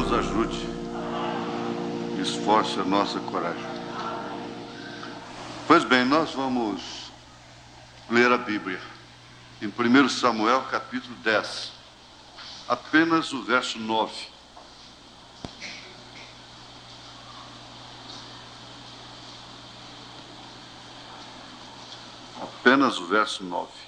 nos ajude, esforce a nossa coragem. Pois bem, nós vamos ler a Bíblia em 1 Samuel, capítulo 10, apenas o verso 9. Apenas o verso 9.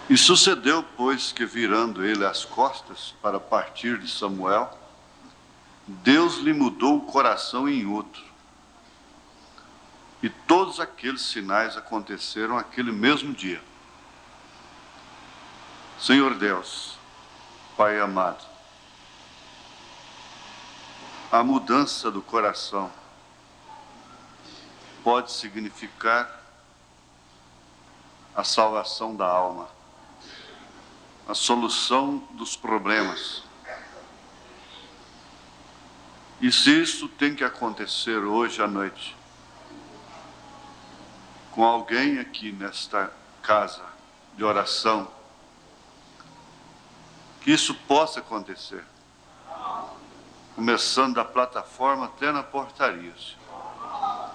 E sucedeu, pois, que virando ele as costas para partir de Samuel, Deus lhe mudou o coração em outro. E todos aqueles sinais aconteceram aquele mesmo dia. Senhor Deus, Pai amado, a mudança do coração pode significar a salvação da alma, a solução dos problemas. E se isso tem que acontecer hoje à noite, com alguém aqui nesta casa de oração, que isso possa acontecer, começando da plataforma até na portaria, Senhor.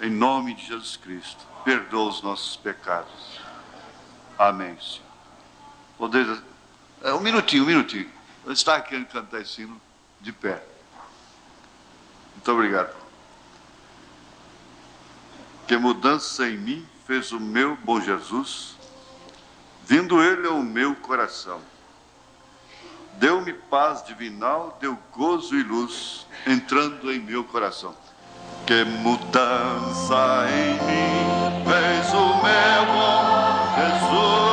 Em nome de Jesus Cristo, perdoa os nossos pecados. Amém, Senhor. Poder... Um minutinho. Eu estava querendo cantar esse hino de pé. Muito obrigado. Que mudança em mim fez o meu bom Jesus, vindo ele ao meu coração. Deu-me paz divinal, deu gozo e luz, entrando em meu coração. Que mudança em mim fez o meu bom Jesus.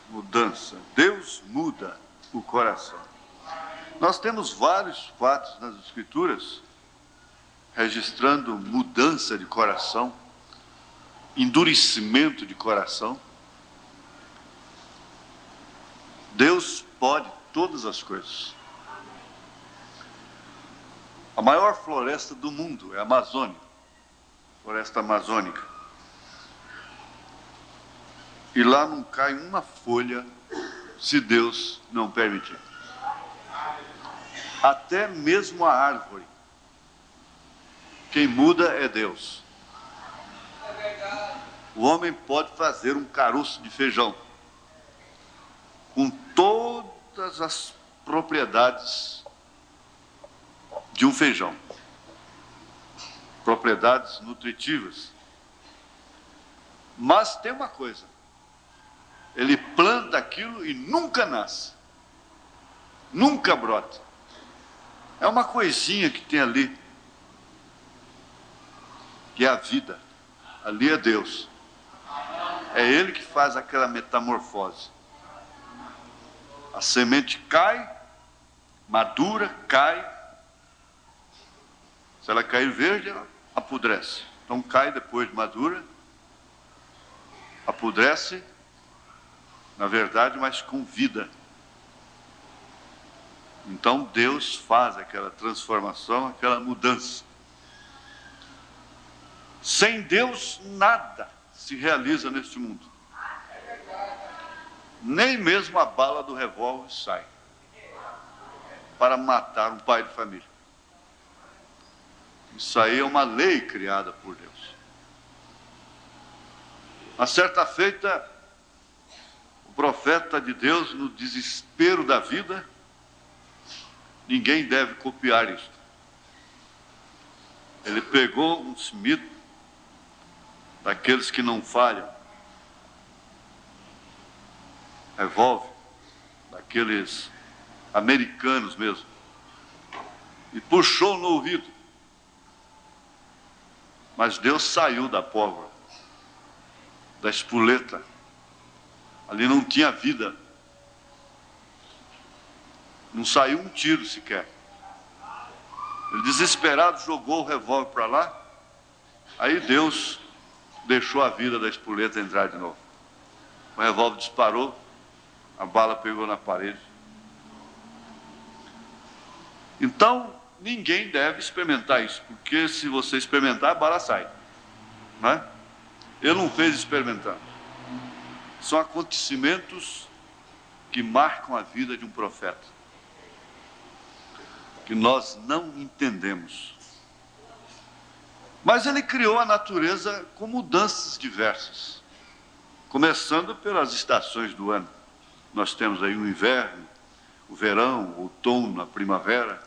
Mudança. Deus muda o coração. Nós temos vários fatos nas Escrituras registrando mudança de coração, endurecimento de coração. Deus pode todas as coisas. A maior floresta do mundo é a Amazônia, floresta amazônica. E lá não cai uma folha se Deus não permitir. Até mesmo a árvore. Quem muda é Deus. O homem pode fazer um caroço de feijão com todas as propriedades de um feijão, propriedades nutritivas. Mas tem uma coisa: ele planta aquilo e nunca nasce, nunca brota. É uma coisinha que tem ali, que é a vida. Ali é Deus. É Ele que faz aquela metamorfose. A semente cai, madura, cai. Se ela cair verde, ela apodrece. Então cai depois de madura, apodrece, na verdade, mas com vida. Então Deus faz aquela transformação, aquela mudança. Sem Deus, nada se realiza neste mundo. Nem mesmo a bala do revólver sai para matar um pai de família. Isso aí é uma lei criada por Deus. A certa feita, o profeta de Deus, no desespero da vida, ninguém deve copiar isto. Ele pegou um Smith, daqueles que não falham, revólver, daqueles americanos mesmo, e puxou no ouvido. Mas Deus saiu da pólvora, da espoleta. Ali não tinha vida. Não saiu um tiro sequer. Ele, desesperado, jogou o revólver para lá. Aí Deus deixou a vida da espoleta entrar de novo. O revólver disparou, a bala pegou na parede. Então, ninguém deve experimentar isso, porque se você experimentar, a bala sai. Não é? Ele não fez experimentar. São acontecimentos que marcam a vida de um profeta, que nós não entendemos. Mas ele criou a natureza com mudanças diversas, começando pelas estações do ano. Nós temos aí o inverno, o verão, o outono, a primavera,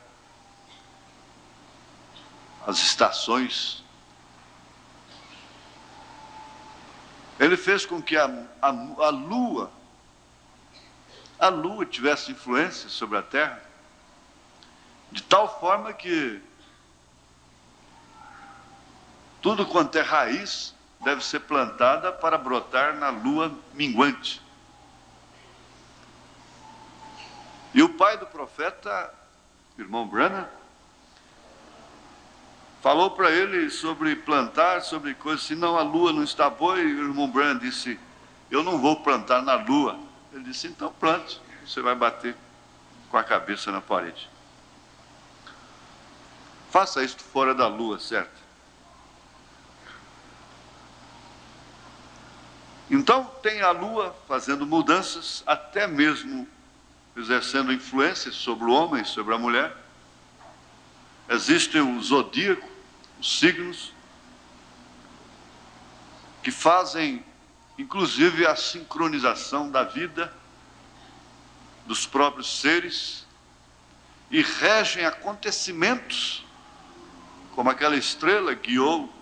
as estações. Ele fez com que a lua tivesse influência sobre a terra, de tal forma que tudo quanto é raiz deve ser plantada para brotar na lua minguante. E o pai do profeta, irmão Branham, falou para ele sobre plantar, sobre coisas assim. Não, a lua não está boa. E o irmão Branham disse: eu não vou plantar na lua. Ele disse: então plante, você vai bater com a cabeça na parede. Faça isto fora da lua, certo? Então tem a lua fazendo mudanças, até mesmo exercendo influência sobre o homem, sobre a mulher. Existem o zodíaco, os signos, que fazem, inclusive, a sincronização da vida dos próprios seres e regem acontecimentos, como aquela estrela guiou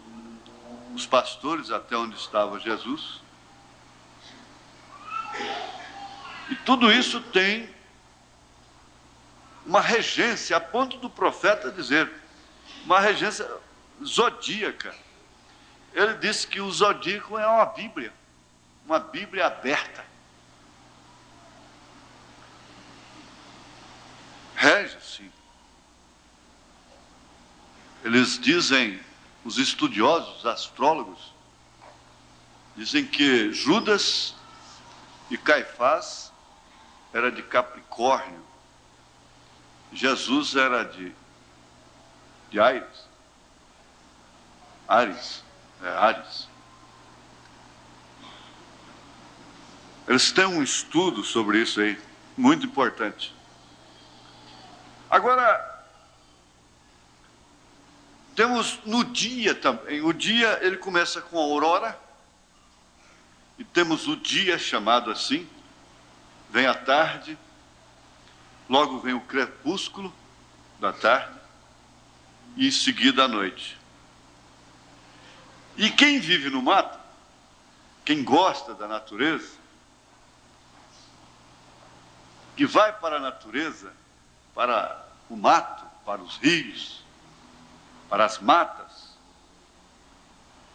os pastores até onde estava Jesus. E tudo isso tem uma regência, a ponto do profeta dizer, uma regência zodíaca. Ele disse que o zodíaco é uma Bíblia aberta. estratégia, sim. Eles dizem, os estudiosos, os astrólogos, dizem que Judas e Caifás era de Capricórnio, Jesus era de Áries. Eles têm um estudo sobre isso aí, muito importante. Agora, temos no dia também, o dia ele começa com a aurora, e temos o dia chamado assim, vem a tarde, logo vem o crepúsculo da tarde, e em seguida a noite. E quem vive no mato, quem gosta da natureza, que vai para a natureza, para o mato, para os rios, para as matas,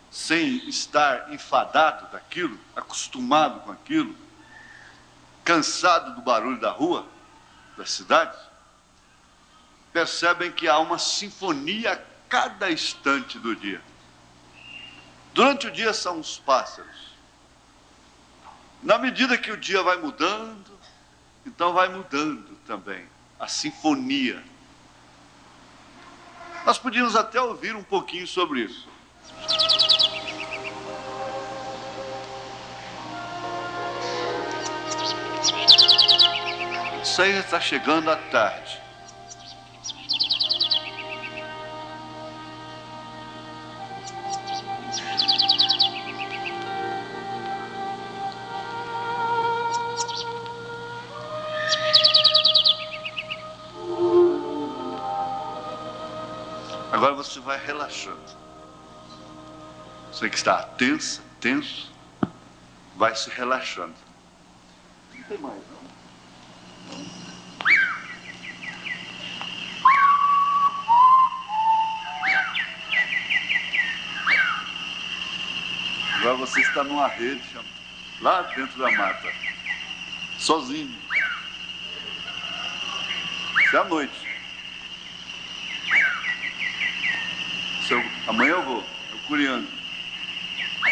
sem estar enfadado daquilo, acostumado com aquilo, cansado do barulho da rua, da cidade, percebem que há uma sinfonia a cada instante do dia. Durante o dia são os pássaros. Na medida que o dia vai mudando, então vai mudando também a sinfonia. Nós podíamos até ouvir um pouquinho sobre isso. Isso aí está chegando à tarde. Agora você vai relaxando. Você que está tenso, vai se relaxando. Não tem mais, não? Agora você está numa rede, lá dentro da mata, sozinho. Isso é à noite. Amanhã eu vou, curiando.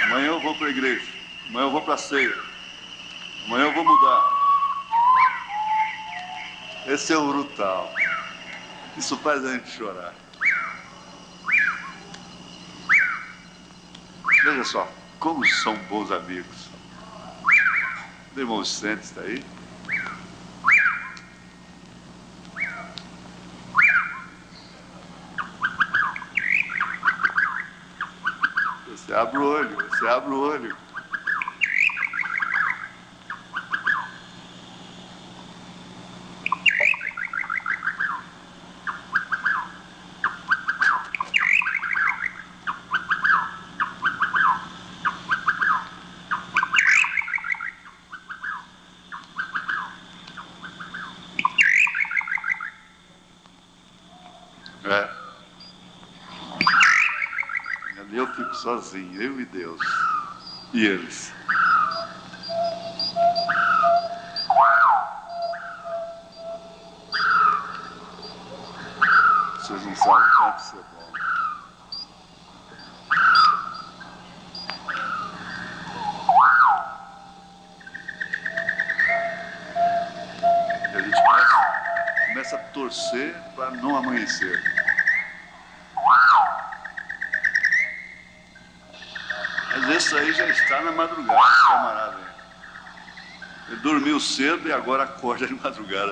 Amanhã eu vou para a igreja. Amanhã eu vou para a ceia. Amanhã eu vou mudar. Esse é o brutal. Isso faz a gente chorar. Veja só, como são bons amigos. O irmão Vicente está aí. Você abre o olho. Ali eu fico sozinho, eu e Deus. E eles. Vocês não sabem o quanto isso é bom. E a gente começa a torcer para não amanhecer. Mas esse aí já está na madrugada, esse camarada aí. Ele dormiu cedo e agora acorda de madrugada.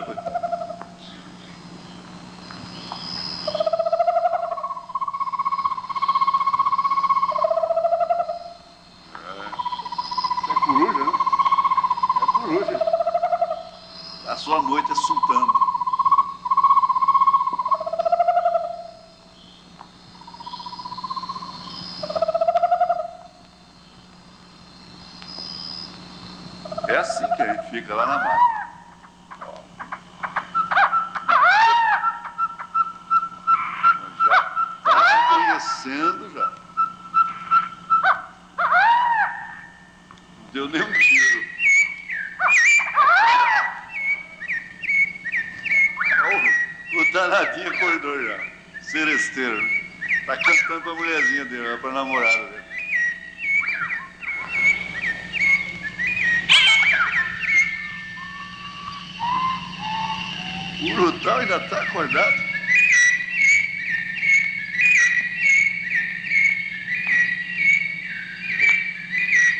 É coruja, né? É coruja. A sua noite é sultando. É assim que a gente fica lá na mata. Já está amanhecendo já. Não deu nem um tiro. danadinho acordou já. Seresteiro, né? Tá cantando pra mulherzinha dele, pra namorada dele. O brutal ainda tá acordado?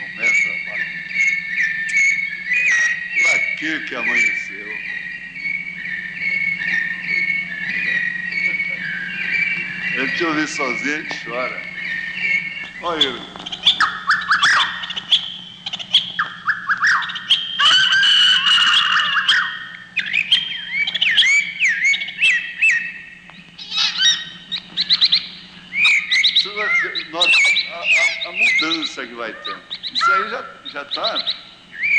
Começa a falar. Pra que amanheceu? Ele te ouvir sozinho, ele chora. Olha ele. A mudança que vai ter. Isso aí já está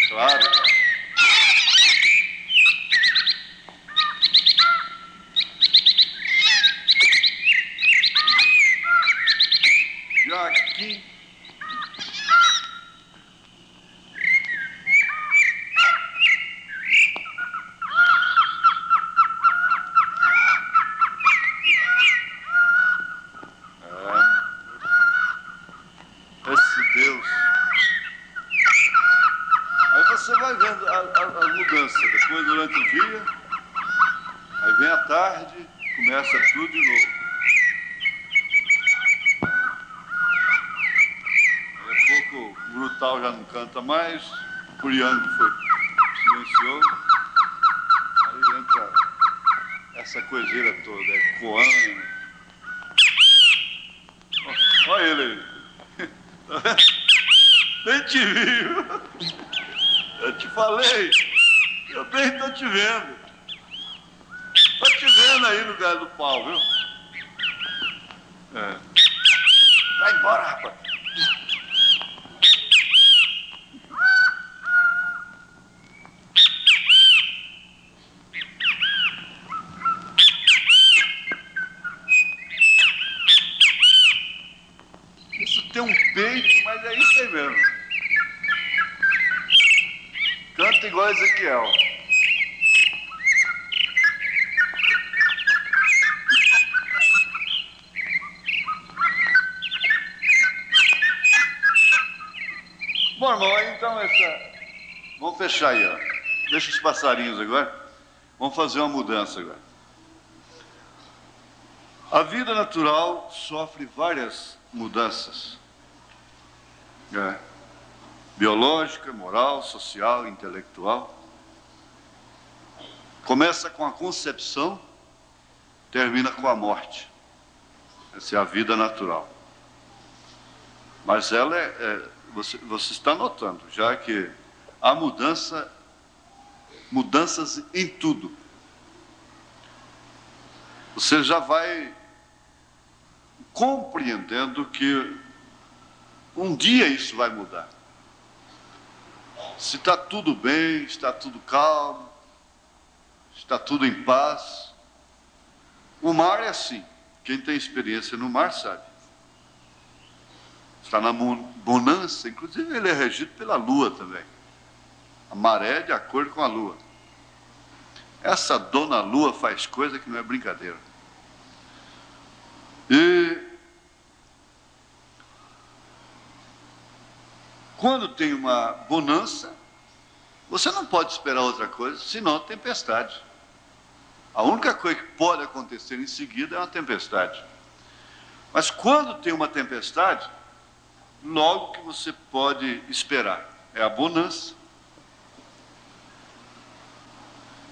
claro. Já aqui. Esse Deus. Aí você vai vendo a mudança. Depois, durante o dia, aí vem a tarde, começa tudo de novo. Daqui a pouco o brutal já não canta mais, o Curiano silenciou. Aí entra essa coiseira toda, coando. Olha ele aí. Tá vendo? Nem te vi. Eu te falei. Eu bem estou te vendo. Estou te vendo aí no lugar do pau, viu? É. Vai embora, rapaz. Isso tem um peito, mas é isso aí mesmo. Canta igual Ezequiel. Bom, irmão, aí então vamos fechar aí, ó. Deixa os passarinhos agora. Vamos fazer uma mudança agora. A vida natural sofre várias mudanças. Biológica, moral, social, intelectual. Começa com a concepção, termina com a morte. Essa é a vida natural. Mas ela você está notando, já que há mudanças em tudo. Você já vai compreendendo que um dia isso vai mudar. Se está tudo bem, está tudo calmo, está tudo em paz. O mar é assim. Quem tem experiência no mar sabe. Está na bonança, inclusive ele é regido pela lua também. A maré é de acordo com a lua. Essa dona lua faz coisa que não é brincadeira. E quando tem uma bonança, você não pode esperar outra coisa, senão tempestade. A única coisa que pode acontecer em seguida é uma tempestade. Mas quando tem uma tempestade, logo que você pode esperar é a bonança.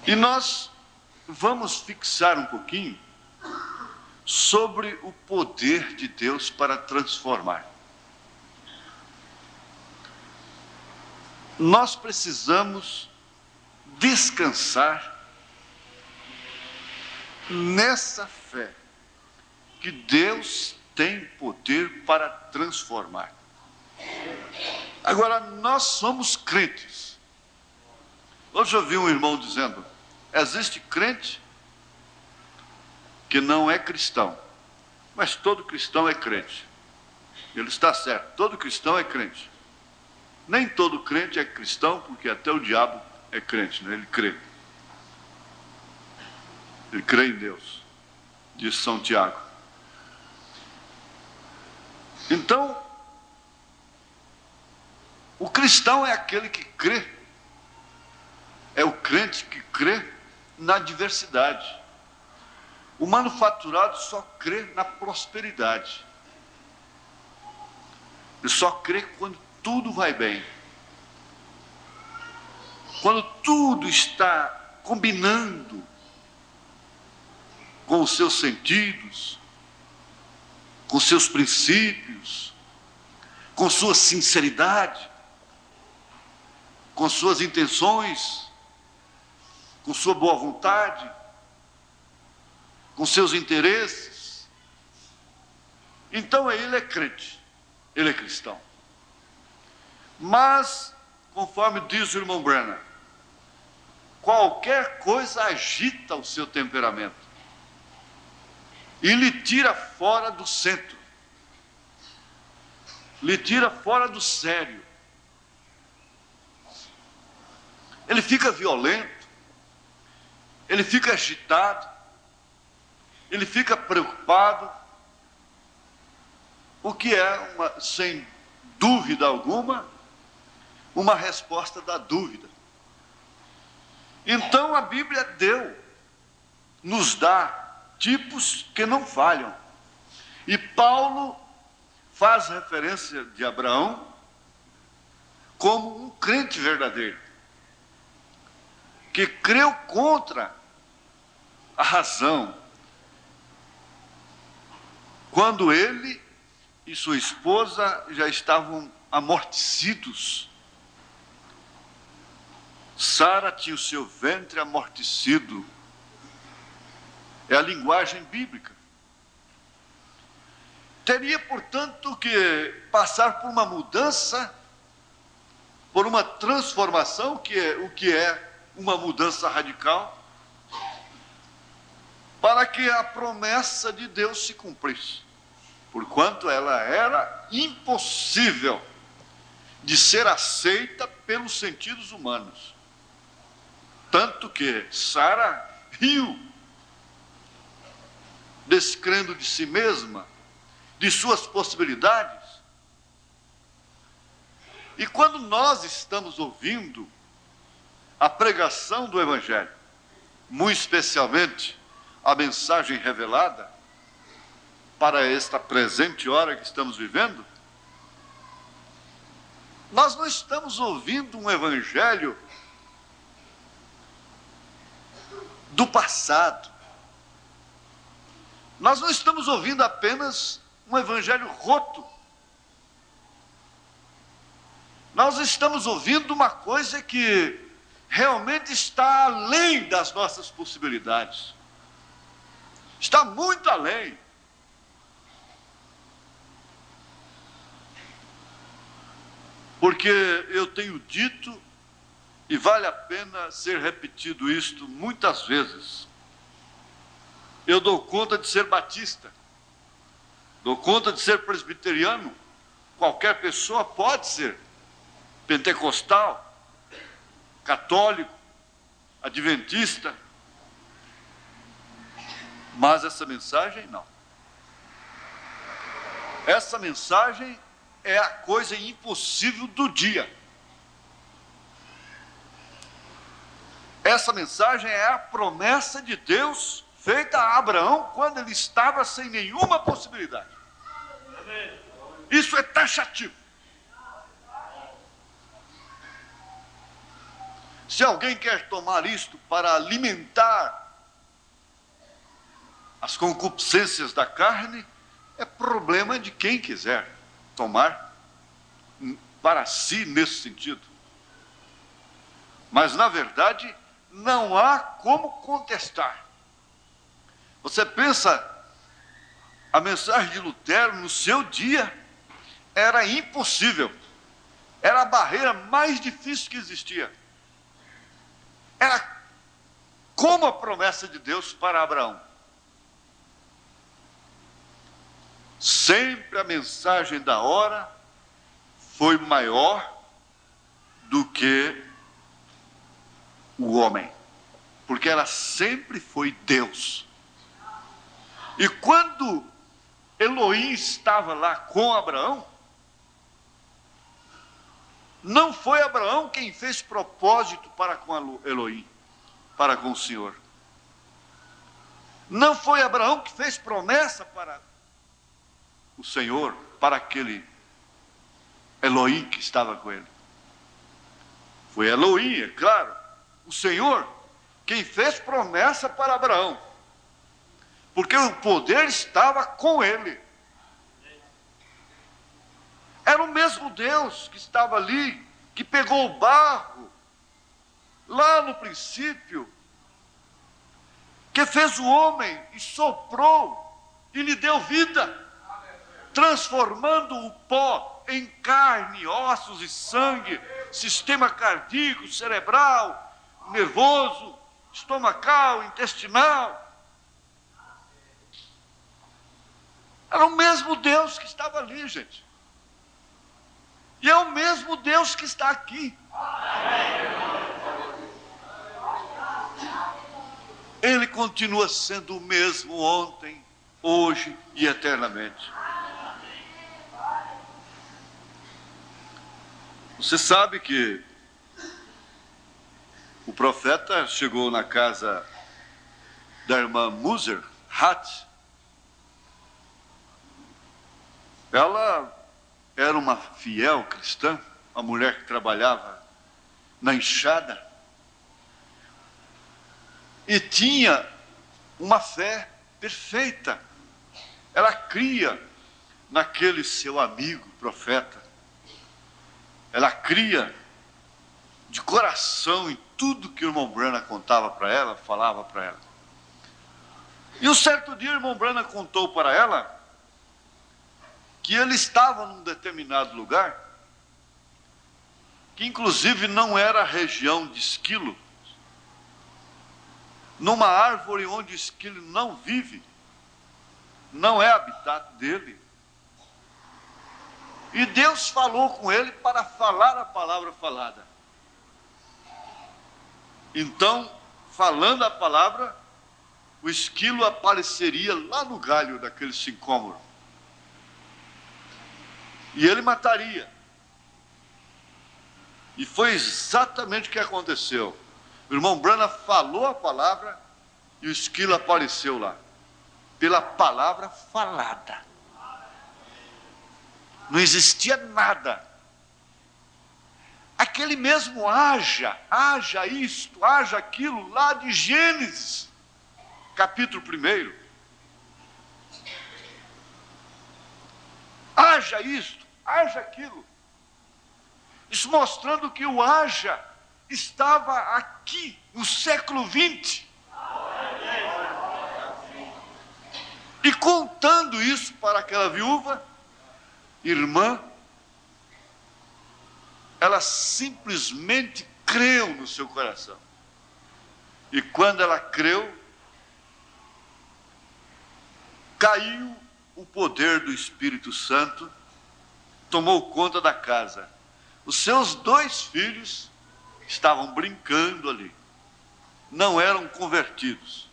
E nós vamos fixar um pouquinho sobre o poder de Deus para transformar. Nós precisamos descansar nessa fé que Deus tem poder para transformar. Agora, nós somos crentes. Hoje eu vi um irmão dizendo: existe crente que não é cristão, mas todo cristão é crente. Ele está certo, todo cristão é crente. Nem todo crente é cristão, porque até o diabo é crente, né? Ele crê. Ele crê em Deus, diz São Tiago. Então, o cristão é aquele que crê, é o crente que crê na diversidade. O manufaturado só crê na prosperidade. Ele só crê quando tudo vai bem. Quando tudo está combinando com os seus sentidos, com seus princípios, com sua sinceridade, com suas intenções, com sua boa vontade, com seus interesses. Então ele é crente, ele é cristão. Mas, conforme diz o irmão Branham, qualquer coisa agita o seu temperamento e lhe tira fora do centro, lhe tira fora do sério. Ele fica violento, ele fica agitado, ele fica preocupado, o que é, sem dúvida alguma, uma resposta da dúvida. Então a Bíblia nos dá tipos que não falham. E Paulo faz referência de Abraão como um crente verdadeiro, que creu contra a razão, quando ele e sua esposa já estavam amortecidos. Sara tinha o seu ventre amortecido. É a linguagem bíblica. Teria, portanto, que passar por uma mudança, por uma transformação, o que é uma mudança radical, para que a promessa de Deus se cumprisse, porquanto ela era impossível de ser aceita pelos sentidos humanos. Tanto que Sara riu, descrendo de si mesma, de suas possibilidades. E quando nós estamos ouvindo a pregação do Evangelho, muito especialmente a mensagem revelada para esta presente hora que estamos vivendo, nós não estamos ouvindo um Evangelho do passado. Nós não estamos ouvindo apenas um evangelho roto. Nós estamos ouvindo uma coisa que realmente está além das nossas possibilidades. Está muito além. Porque eu tenho dito, e vale a pena ser repetido isto muitas vezes, eu dou conta de ser batista, dou conta de ser presbiteriano, qualquer pessoa pode ser pentecostal, católico, adventista, mas essa mensagem não. Essa mensagem é a coisa impossível do dia. Essa mensagem é a promessa de Deus feita a Abraão quando ele estava sem nenhuma possibilidade. Isso é taxativo. Se alguém quer tomar isto para alimentar as concupiscências da carne, é problema de quem quiser tomar para si nesse sentido. Mas, na verdade, não há como contestar. Você pensa, a mensagem de Lutero no seu dia era impossível. Era a barreira mais difícil que existia. Era como a promessa de Deus para Abraão. Sempre a mensagem da hora foi maior do que o homem. porque ela sempre foi Deus. E quando Elohim estava lá com Abraão, não foi Abraão quem fez propósito para com Elohim, para com o Senhor. Não foi Abraão que fez promessa para o Senhor, para aquele Elohim que estava com ele. Foi Elohim, é claro, o Senhor, quem fez promessa para Abraão, porque o poder estava com ele. Era o mesmo Deus que estava ali, que pegou o barro, lá no princípio, que fez o homem e soprou e lhe deu vida, transformando o pó em carne, ossos e sangue, sistema cardíaco, cerebral, nervoso, estomacal, intestinal. Era o mesmo Deus que estava ali, gente. E é o mesmo Deus que está aqui. Ele continua sendo o mesmo ontem, hoje e eternamente. Você sabe que o profeta chegou na casa da irmã Muser Hat. Ela era uma fiel cristã, uma mulher que trabalhava na enxada e tinha uma fé perfeita. Ela cria naquele seu amigo profeta. Ela cria de coração em tudo que o irmão Branham contava para ela, falava para ela. E um certo dia o irmão Branham contou para ela que ele estava num determinado lugar, que inclusive não era a região de esquilo, numa árvore onde o esquilo não vive, não é habitat dele. E Deus falou com ele para falar a palavra falada. Então, falando a palavra, o esquilo apareceria lá no galho daquele sicômoro. E ele mataria. E foi exatamente o que aconteceu. O irmão Branham falou a palavra e o esquilo apareceu lá. Pela palavra falada. Não existia nada. Aquele mesmo haja isto, haja aquilo, lá de Gênesis, capítulo 1. Haja isto, haja aquilo. Isso mostrando que o haja estava aqui, no século 20. E contando isso para aquela viúva, irmã, ela simplesmente creu no seu coração. E quando ela creu, caiu o poder do Espírito Santo, tomou conta da casa. Os seus 2 filhos estavam brincando ali, não eram convertidos.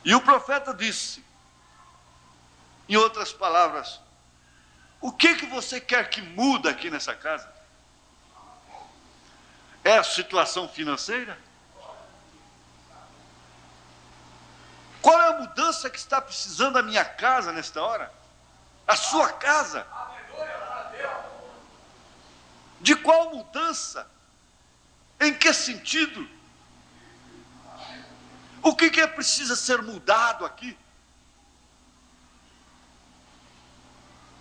E o profeta disse, em outras palavras, o que você quer que mude aqui nessa casa? É a situação financeira? Qual é a mudança que está precisando a minha casa nesta hora? A sua casa? De qual mudança? Em que sentido? O que precisa ser mudado aqui?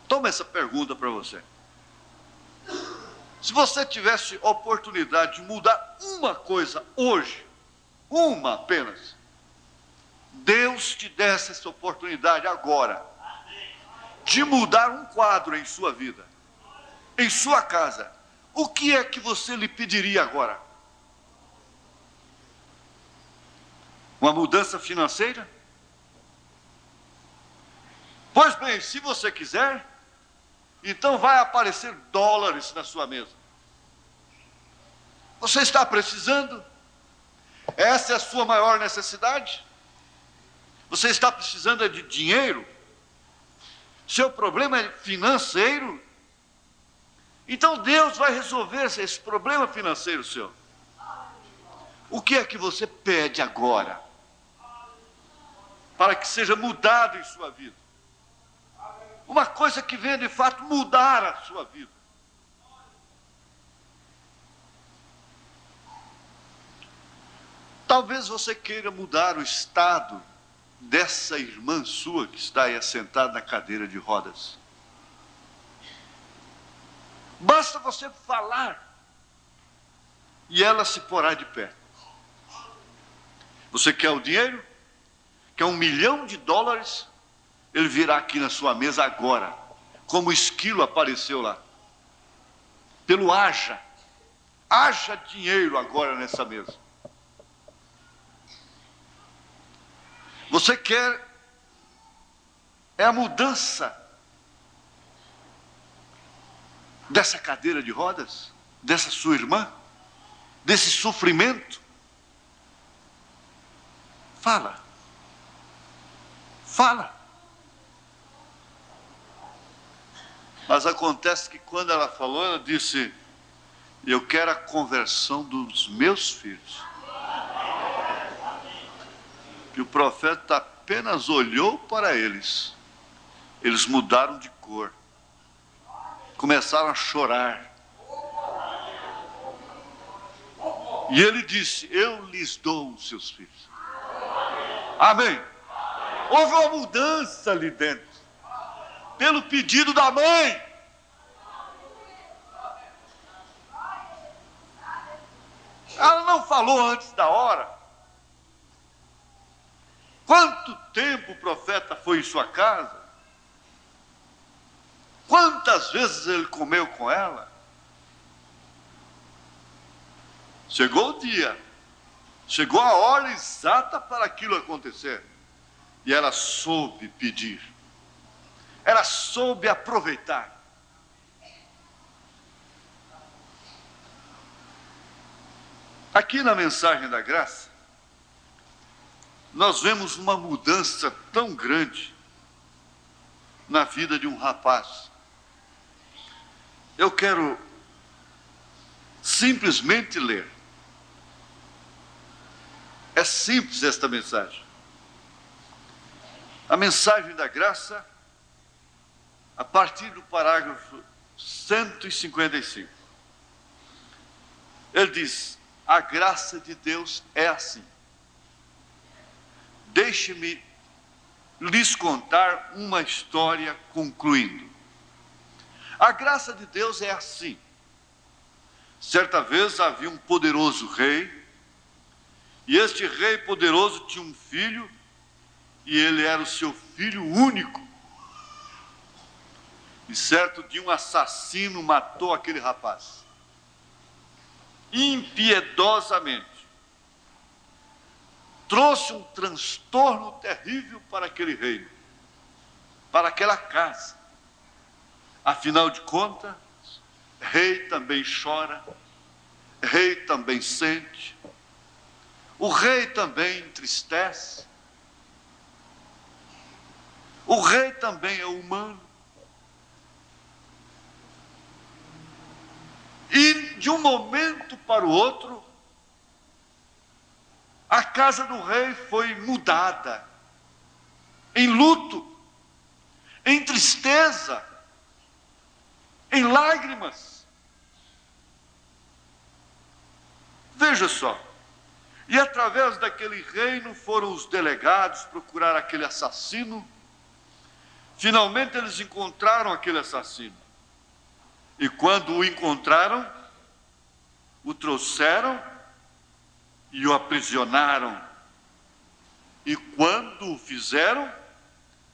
Toma essa pergunta para você. Se você tivesse oportunidade de mudar uma coisa hoje, uma apenas, Deus te desse essa oportunidade agora, de mudar um quadro em sua vida, em sua casa, o que é que você lhe pediria agora? Uma mudança financeira? Pois bem, se você quiser, então vai aparecer dólares na sua mesa. Você está precisando? Essa é a sua maior necessidade? Você está precisando de dinheiro? Seu problema é financeiro? Então Deus vai resolver esse problema financeiro seu. O que é que você pede agora para que seja mudado em sua vida? Uma coisa que venha de fato mudar a sua vida. Talvez você queira mudar o estado dessa irmã sua que está aí assentada na cadeira de rodas. Basta você falar e ela se porá de pé. Você quer o dinheiro? Quer $1 milhão? Ele virá aqui na sua mesa agora, como o esquilo apareceu lá. Pelo haja dinheiro agora nessa mesa. Você quer a mudança dessa cadeira de rodas, dessa sua irmã, desse sofrimento? Fala. Mas acontece que quando ela falou, ela disse: eu quero a conversão dos meus filhos. Que o profeta apenas olhou para eles. Eles mudaram de cor. Começaram a chorar. E ele disse: eu lhes dou os seus filhos. Amém. Houve uma mudança ali dentro. Pelo pedido da mãe. Ela não falou antes da hora. Quanto tempo o profeta foi em sua casa? Quantas vezes ele comeu com ela? Chegou o dia, chegou a hora exata para aquilo acontecer. E ela soube pedir, ela soube aproveitar. Aqui na mensagem da graça, nós vemos uma mudança tão grande na vida de um rapaz. Eu quero simplesmente ler. É simples esta mensagem. A mensagem da graça, a partir do parágrafo 155. Ele diz: a graça de Deus é assim. Deixe-me lhes contar uma história concluindo. A graça de Deus é assim. Certa vez havia um poderoso rei, e este rei poderoso tinha um filho, e ele era o seu filho único. E certo dia um assassino matou aquele rapaz, impiedosamente. Trouxe um transtorno terrível para aquele reino, para aquela casa. Afinal de contas, rei também chora, rei também sente, o rei também entristece, o rei também é humano. E de um momento para o outro, a casa do rei foi mudada, em luto, em tristeza, em lágrimas. Veja só, e através daquele reino foram os delegados procurar aquele assassino. Finalmente eles encontraram aquele assassino. E quando o encontraram, o trouxeram e o aprisionaram. E quando o fizeram,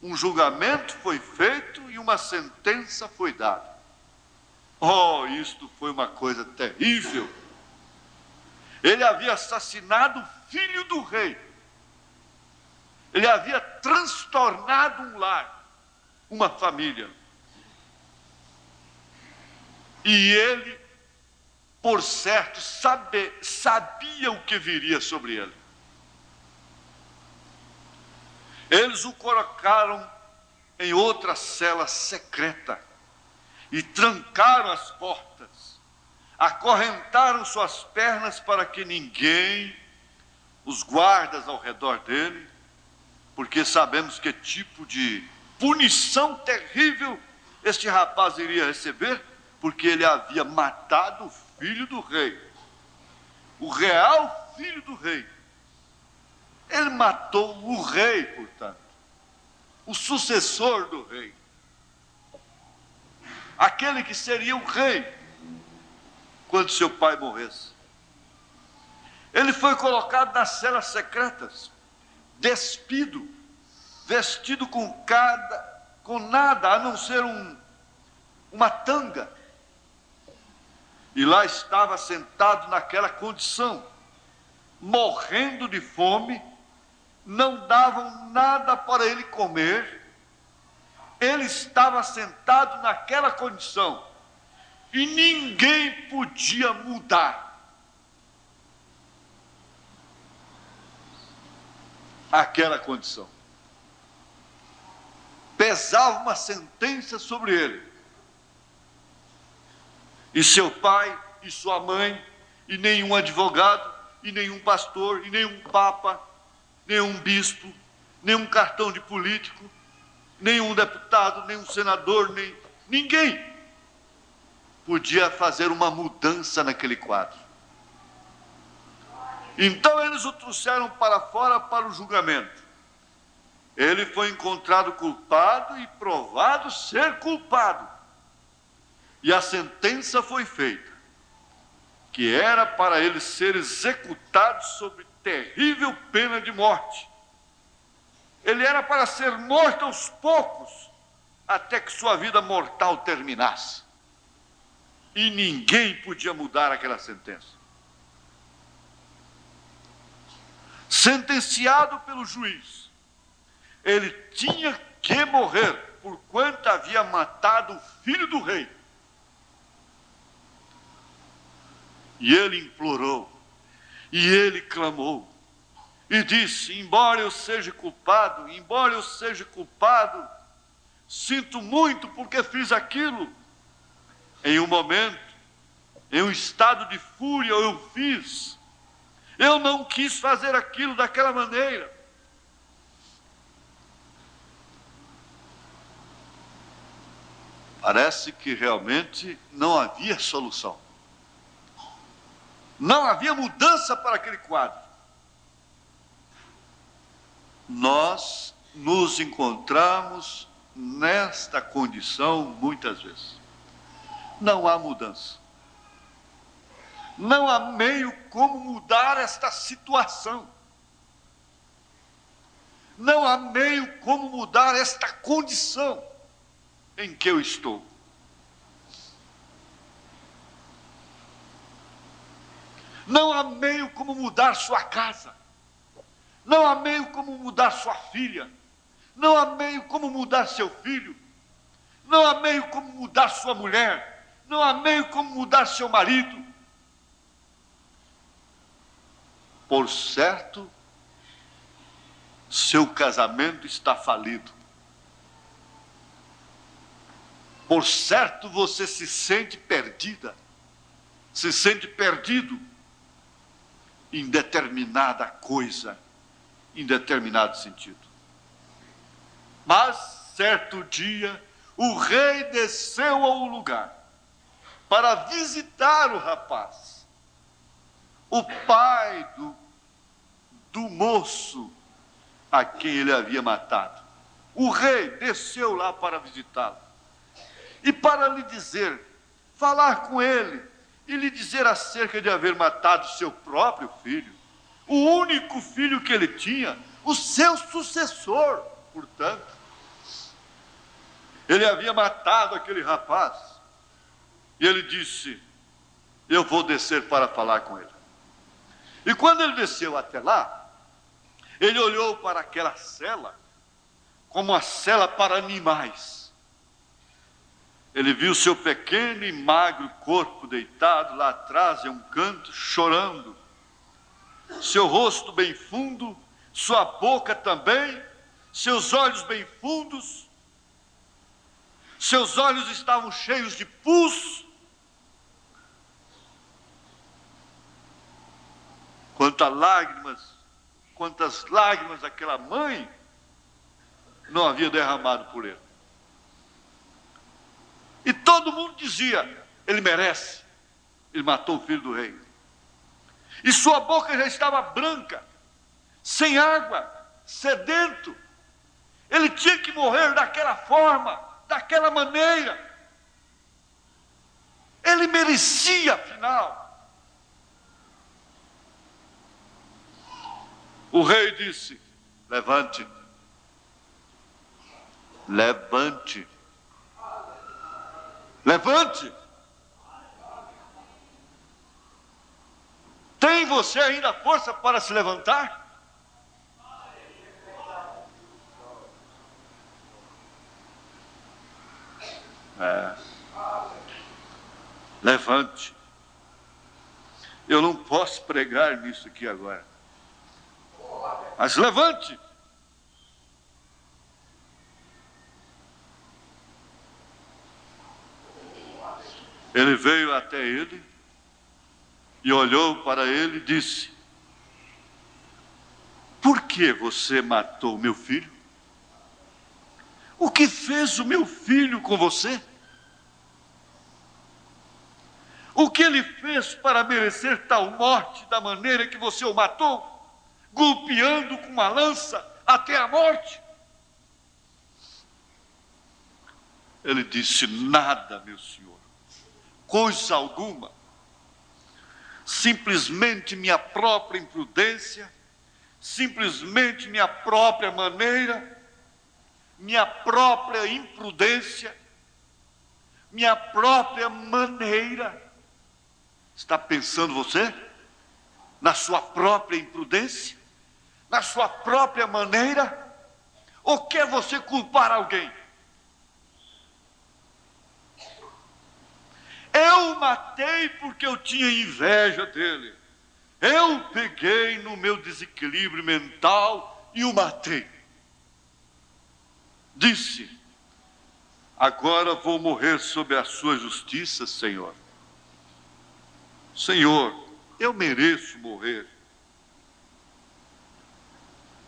um julgamento foi feito e uma sentença foi dada. Oh, isto foi uma coisa terrível. Ele havia assassinado o filho do rei. Ele havia transtornado um lar, uma família. E ele por certo, sabia o que viria sobre ele. Eles o colocaram em outra cela secreta e trancaram as portas, acorrentaram suas pernas para que ninguém, os guardas ao redor dele, porque sabemos que tipo de punição terrível este rapaz iria receber, porque ele havia matado o filho do rei, o real filho do rei. Ele matou o rei, portanto, o sucessor do rei, aquele que seria o rei quando seu pai morresse. Ele foi colocado nas celas secretas, despido, vestido com nada a não ser uma tanga. E lá estava sentado naquela condição, morrendo de fome, não davam nada para ele comer. Ele estava sentado naquela condição e ninguém podia mudar aquela condição. Pesava uma sentença sobre ele. E seu pai, e sua mãe, e nenhum advogado, e nenhum pastor, e nenhum papa, nenhum bispo, nenhum cartão de político, nenhum deputado, nenhum senador, ninguém podia fazer uma mudança naquele quadro. Então eles o trouxeram para fora para o julgamento. Ele foi encontrado culpado e provado ser culpado. E a sentença foi feita, que era para ele ser executado sob terrível pena de morte. Ele era para ser morto aos poucos, até que sua vida mortal terminasse. E ninguém podia mudar aquela sentença. Sentenciado pelo juiz, ele tinha que morrer, porquanto havia matado o filho do rei. E ele implorou, e ele clamou, e disse: embora eu seja culpado, sinto muito porque fiz aquilo. Em um momento, em um estado de fúria, eu fiz. Eu não quis fazer aquilo daquela maneira. Parece que realmente não havia solução. Não havia mudança para aquele quadro. Nós nos encontramos nesta condição muitas vezes. Não há mudança. Não há meio como mudar esta situação. Não há meio como mudar esta condição em que eu estou. Não há meio como mudar sua casa. Não há meio como mudar sua filha. Não há meio como mudar seu filho. Não há meio como mudar sua mulher. Não há meio como mudar seu marido. Por certo, seu casamento está falido. Por certo, você se sente perdida, se sente perdido em determinada coisa, em determinado sentido. Mas, certo dia, o rei desceu ao lugar para visitar o rapaz. O pai do moço a quem ele havia matado. O rei desceu lá para visitá-lo. E para lhe dizer, falar com ele, e lhe dizer acerca de haver matado seu próprio filho, o único filho que ele tinha, o seu sucessor, portanto. Ele havia matado aquele rapaz. E ele disse: eu vou descer para falar com ele. E quando ele desceu até lá, ele olhou para aquela cela como uma cela para animais. Ele viu seu pequeno e magro corpo deitado lá atrás em um canto, chorando. Seu rosto bem fundo, sua boca também, seus olhos bem fundos. Seus olhos estavam cheios de pus. Quantas lágrimas aquela mãe não havia derramado por ele. E todo mundo dizia: ele merece, ele matou o filho do rei. E sua boca já estava branca, sem água, sedento. Ele tinha que morrer daquela forma, daquela maneira. Ele merecia, afinal. O rei disse: levante, levante, levante. Tem você ainda força para se levantar? Levante. Eu não posso pregar nisso aqui agora. Mas levante. Ele veio até ele e olhou para ele e disse: por que você matou meu filho? O que fez o meu filho com você? O que ele fez para merecer tal morte da maneira que você o matou? Golpeando com uma lança até a morte? Ele disse: nada, meu senhor, coisa alguma. Simplesmente minha própria imprudência, simplesmente minha própria maneira, minha própria imprudência, minha própria maneira. Está pensando você na sua própria imprudência, na sua própria maneira? Ou quer você culpar alguém? Eu o matei porque eu tinha inveja dele. Eu peguei no meu desequilíbrio mental e o matei. Disse: agora vou morrer sob a sua justiça, Senhor. Senhor, eu mereço morrer.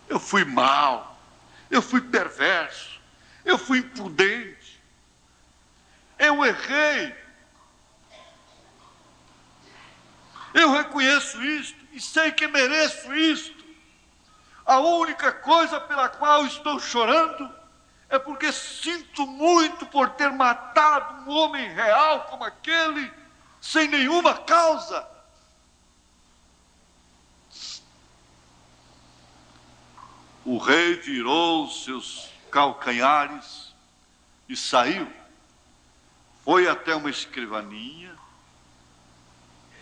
Eu fui mau, eu fui perverso, eu fui imprudente, eu errei. Eu reconheço isto e sei que mereço isto. A única coisa pela qual estou chorando é porque sinto muito por ter matado um homem real como aquele, sem nenhuma causa. O rei virou os seus calcanhares e saiu. Foi até uma escrivaninha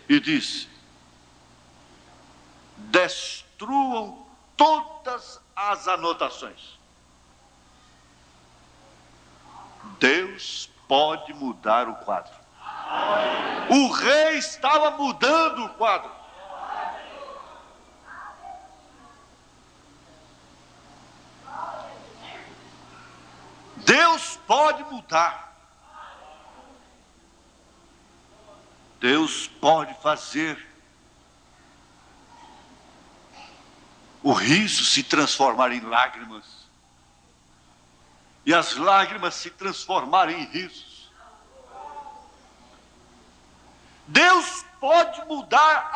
e disse: destruam todas as anotações. Deus pode mudar o quadro. O rei estava mudando o quadro. Deus pode mudar. Deus pode fazer o riso se transformar em lágrimas e as lágrimas se transformarem em risos. Deus pode mudar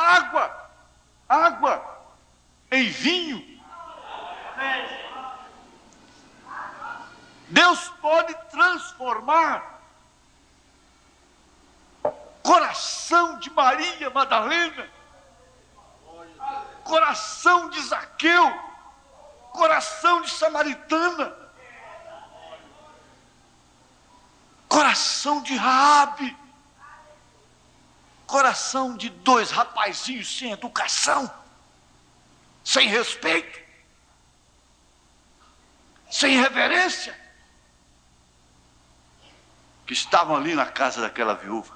água em vinho. Deus pode transformar coração de Maria Madalena, coração de Zaqueu, coração de Samaritana, coração de Raabe, coração de dois rapazinhos sem educação, sem respeito, sem reverência, que estavam ali na casa daquela viúva.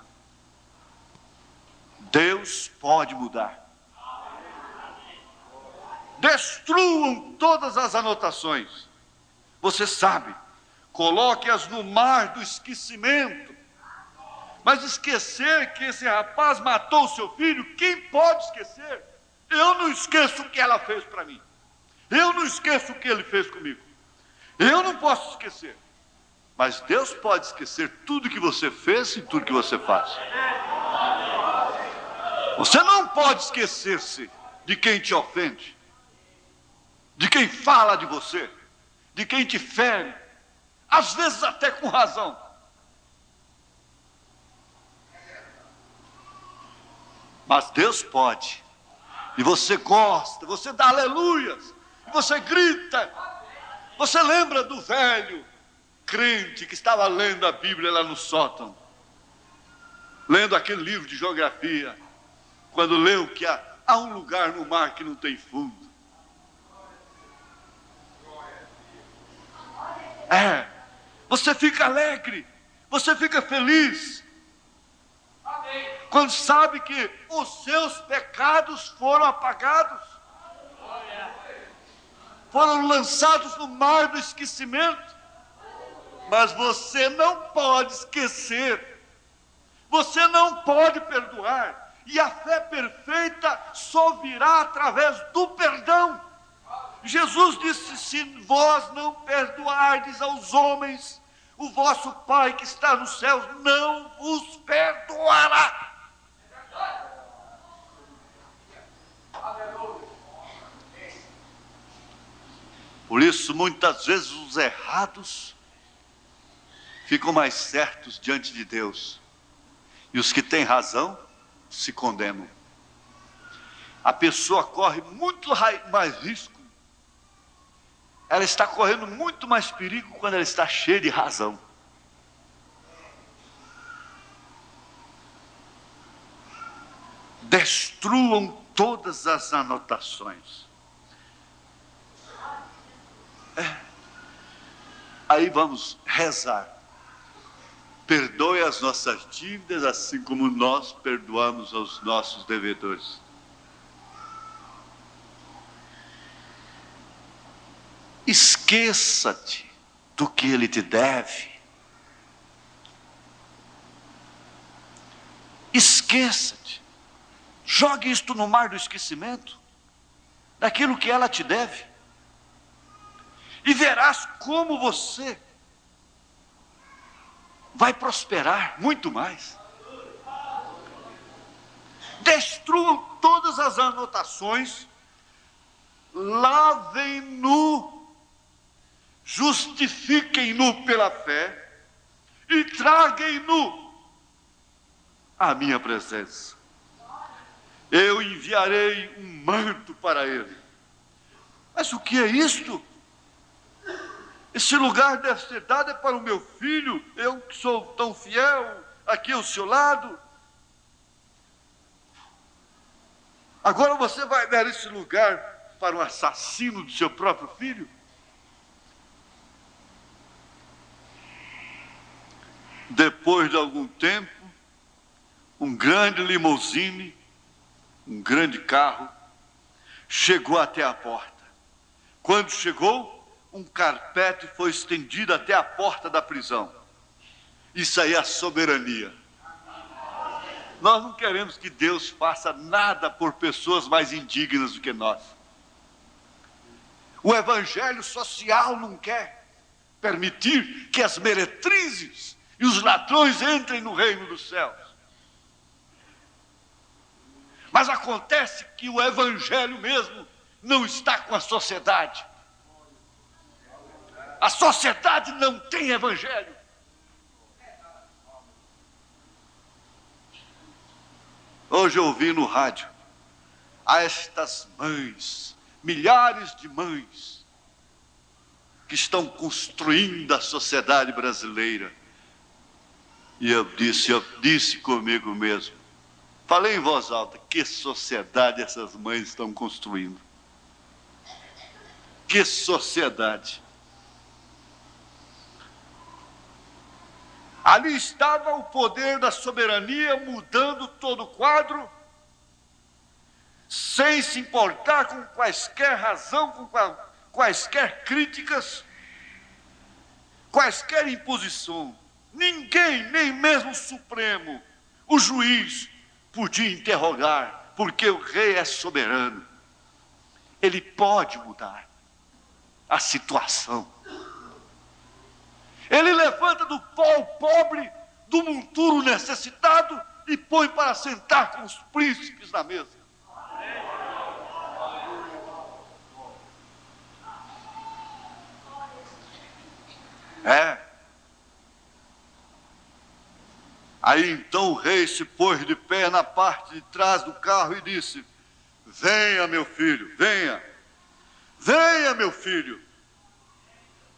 Deus pode mudar. Destruam todas as anotações. Você sabe, coloque-as no mar do esquecimento. Mas esquecer que esse rapaz matou o seu filho, quem pode esquecer? Eu não esqueço o que ela fez para mim. Eu não esqueço o que ele fez comigo. Eu não posso esquecer. Mas Deus pode esquecer tudo que você fez e tudo que você faz. Você não pode esquecer-se de quem te ofende, de quem fala de você, de quem te fere, às vezes até com razão. Mas Deus pode. E você gosta, você dá aleluias, e você grita. Você lembra do velho crente que estava lendo a Bíblia lá no sótão, lendo aquele livro de geografia, quando leu que há um lugar no mar que não tem fundo. Você fica alegre, você fica feliz, quando sabe que os seus pecados foram apagados, foram lançados no mar do esquecimento. Mas você não pode esquecer, você não pode perdoar, e a fé perfeita só virá através do perdão. Jesus disse: se vós não perdoardes aos homens, o vosso Pai que está nos céus não vos perdoará. Por isso, muitas vezes, os errados ficam mais certos diante de Deus, e os que têm razão se condenam. A pessoa corre muito mais risco, ela está correndo muito mais perigo quando ela está cheia de razão. Destruam todas as anotações. Aí vamos rezar. Perdoe as nossas dívidas, assim como nós perdoamos aos nossos devedores. Esqueça-te do que ele te deve. Esqueça-te. Jogue isto no mar do esquecimento, daquilo que ela te deve. E verás como você vai prosperar muito mais. Destruam todas as anotações, lavem-no, justifiquem-no pela fé e traguem-no à minha presença. Eu enviarei um manto para ele. Mas o que é isto? Esse lugar deve ser dado para o meu filho, eu que sou tão fiel, aqui ao seu lado. Agora você vai dar esse lugar para um assassino do seu próprio filho? Depois de algum tempo, um grande limousine, um grande carro, chegou até a porta. Quando chegou, um carpete foi estendido até a porta da prisão. Isso aí é a soberania. Nós não queremos que Deus faça nada por pessoas mais indignas do que nós. O evangelho social não quer permitir que as meretrizes e os ladrões entrem no reino dos céus. Mas acontece que o evangelho mesmo não está com a sociedade. A sociedade não tem evangelho. Hoje eu ouvi no rádio a estas mães, milhares de mães, que estão construindo a sociedade brasileira. E eu disse comigo mesmo, falei em voz alta, que sociedade essas mães estão construindo? Que sociedade? Ali estava o poder da soberania mudando todo o quadro, sem se importar com quaisquer razão, com quaisquer críticas, quaisquer imposição. Ninguém, nem mesmo o Supremo, o juiz, podia interrogar, porque o rei é soberano. Ele pode mudar a situação. Ele levanta do pó o pobre, do monturo necessitado e põe para sentar com os príncipes na mesa. Aí então o rei se pôs de pé na parte de trás do carro e disse: venha, meu filho, venha. Venha, meu filho.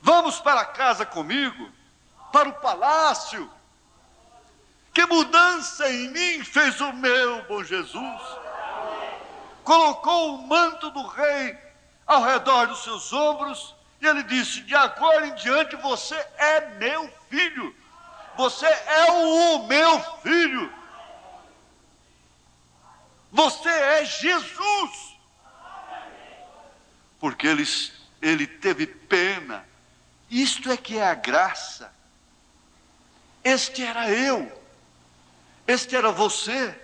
Vamos para casa comigo, para o palácio. Que mudança em mim fez o meu bom Jesus. Colocou o manto do rei ao redor dos seus ombros e ele disse: de agora em diante você é meu filho. Você é o meu filho. Você é Jesus. Porque ele teve pena. Isto é que é a graça. Este era eu. Este era você.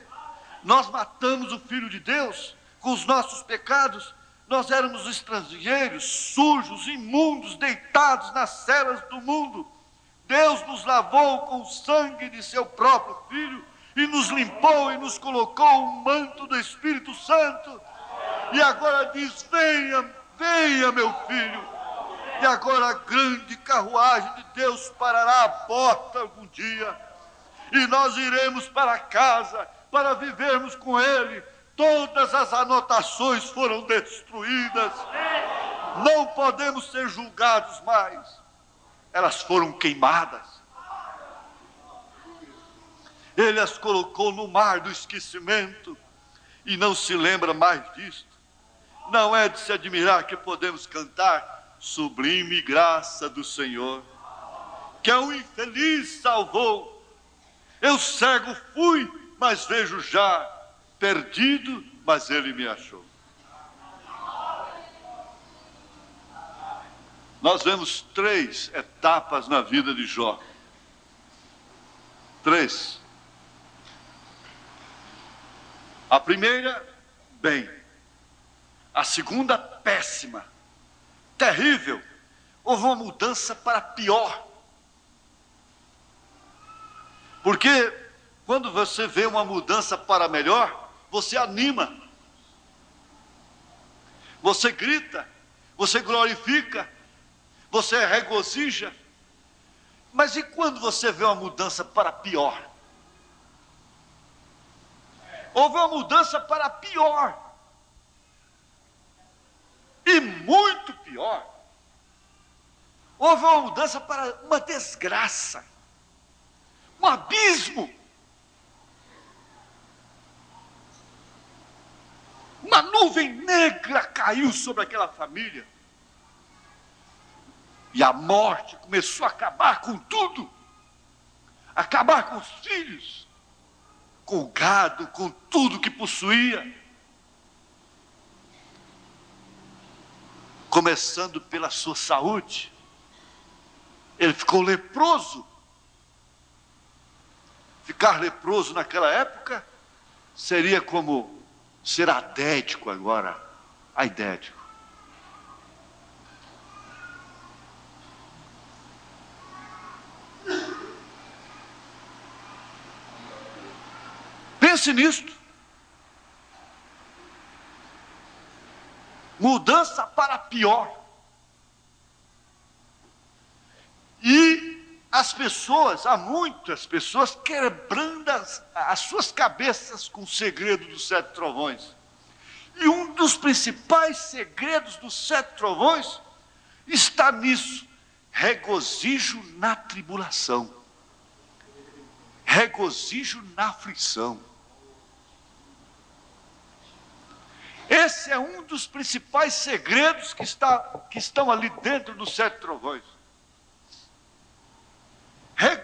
Nós matamos o Filho de Deus com os nossos pecados. Nós éramos estrangeiros, sujos, imundos, deitados nas celas do mundo. Deus nos lavou com o sangue de seu próprio Filho e nos limpou e nos colocou o manto do Espírito Santo. E agora diz: venha, venha, meu filho. E agora a grande carruagem de Deus parará à porta algum dia. E nós iremos para casa para vivermos com Ele. Todas as anotações foram destruídas. Não podemos ser julgados mais. Elas foram queimadas. Ele as colocou no mar do esquecimento e não se lembra mais disto. Não é de se admirar que podemos cantar: sublime graça do Senhor, que a um infeliz salvou. Eu cego fui, mas vejo já, perdido, mas ele me achou. Nós vemos 3 etapas na vida de Jó. 3. A primeira, bem. A segunda, péssima. Terrível. Houve uma mudança para pior. Porque quando você vê uma mudança para melhor, você anima. Você grita. Você glorifica. Você regozija. Mas e quando você vê uma mudança para pior? Houve uma mudança para pior. E muito pior. Houve uma mudança para uma desgraça. Um abismo. Uma nuvem negra caiu sobre aquela família. E a morte começou a acabar com tudo. Acabar com os filhos, com o gado, com tudo que possuía. Começando pela sua saúde. Ele ficou leproso. Ficar leproso naquela época seria como ser adético agora. Aidético. Pense nisto. Mudança para pior. E as pessoas, há muitas pessoas quebrando as suas cabeças com o segredo dos 7 trovões. E um dos principais segredos dos 7 trovões está nisso: regozijo na tribulação, regozijo na aflição. Esse é um dos principais segredos que estão ali dentro dos 7 trovões.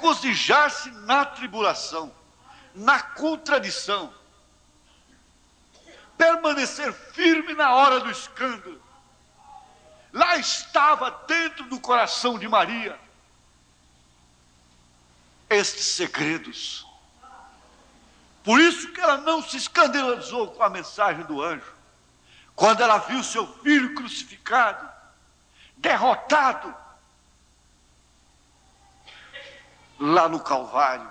regozijar-se na tribulação, na contradição, permanecer firme na hora do escândalo. Lá estava dentro do coração de Maria estes segredos. Por isso que ela não se escandalizou com a mensagem do anjo, quando ela viu seu filho crucificado, derrotado, lá no Calvário,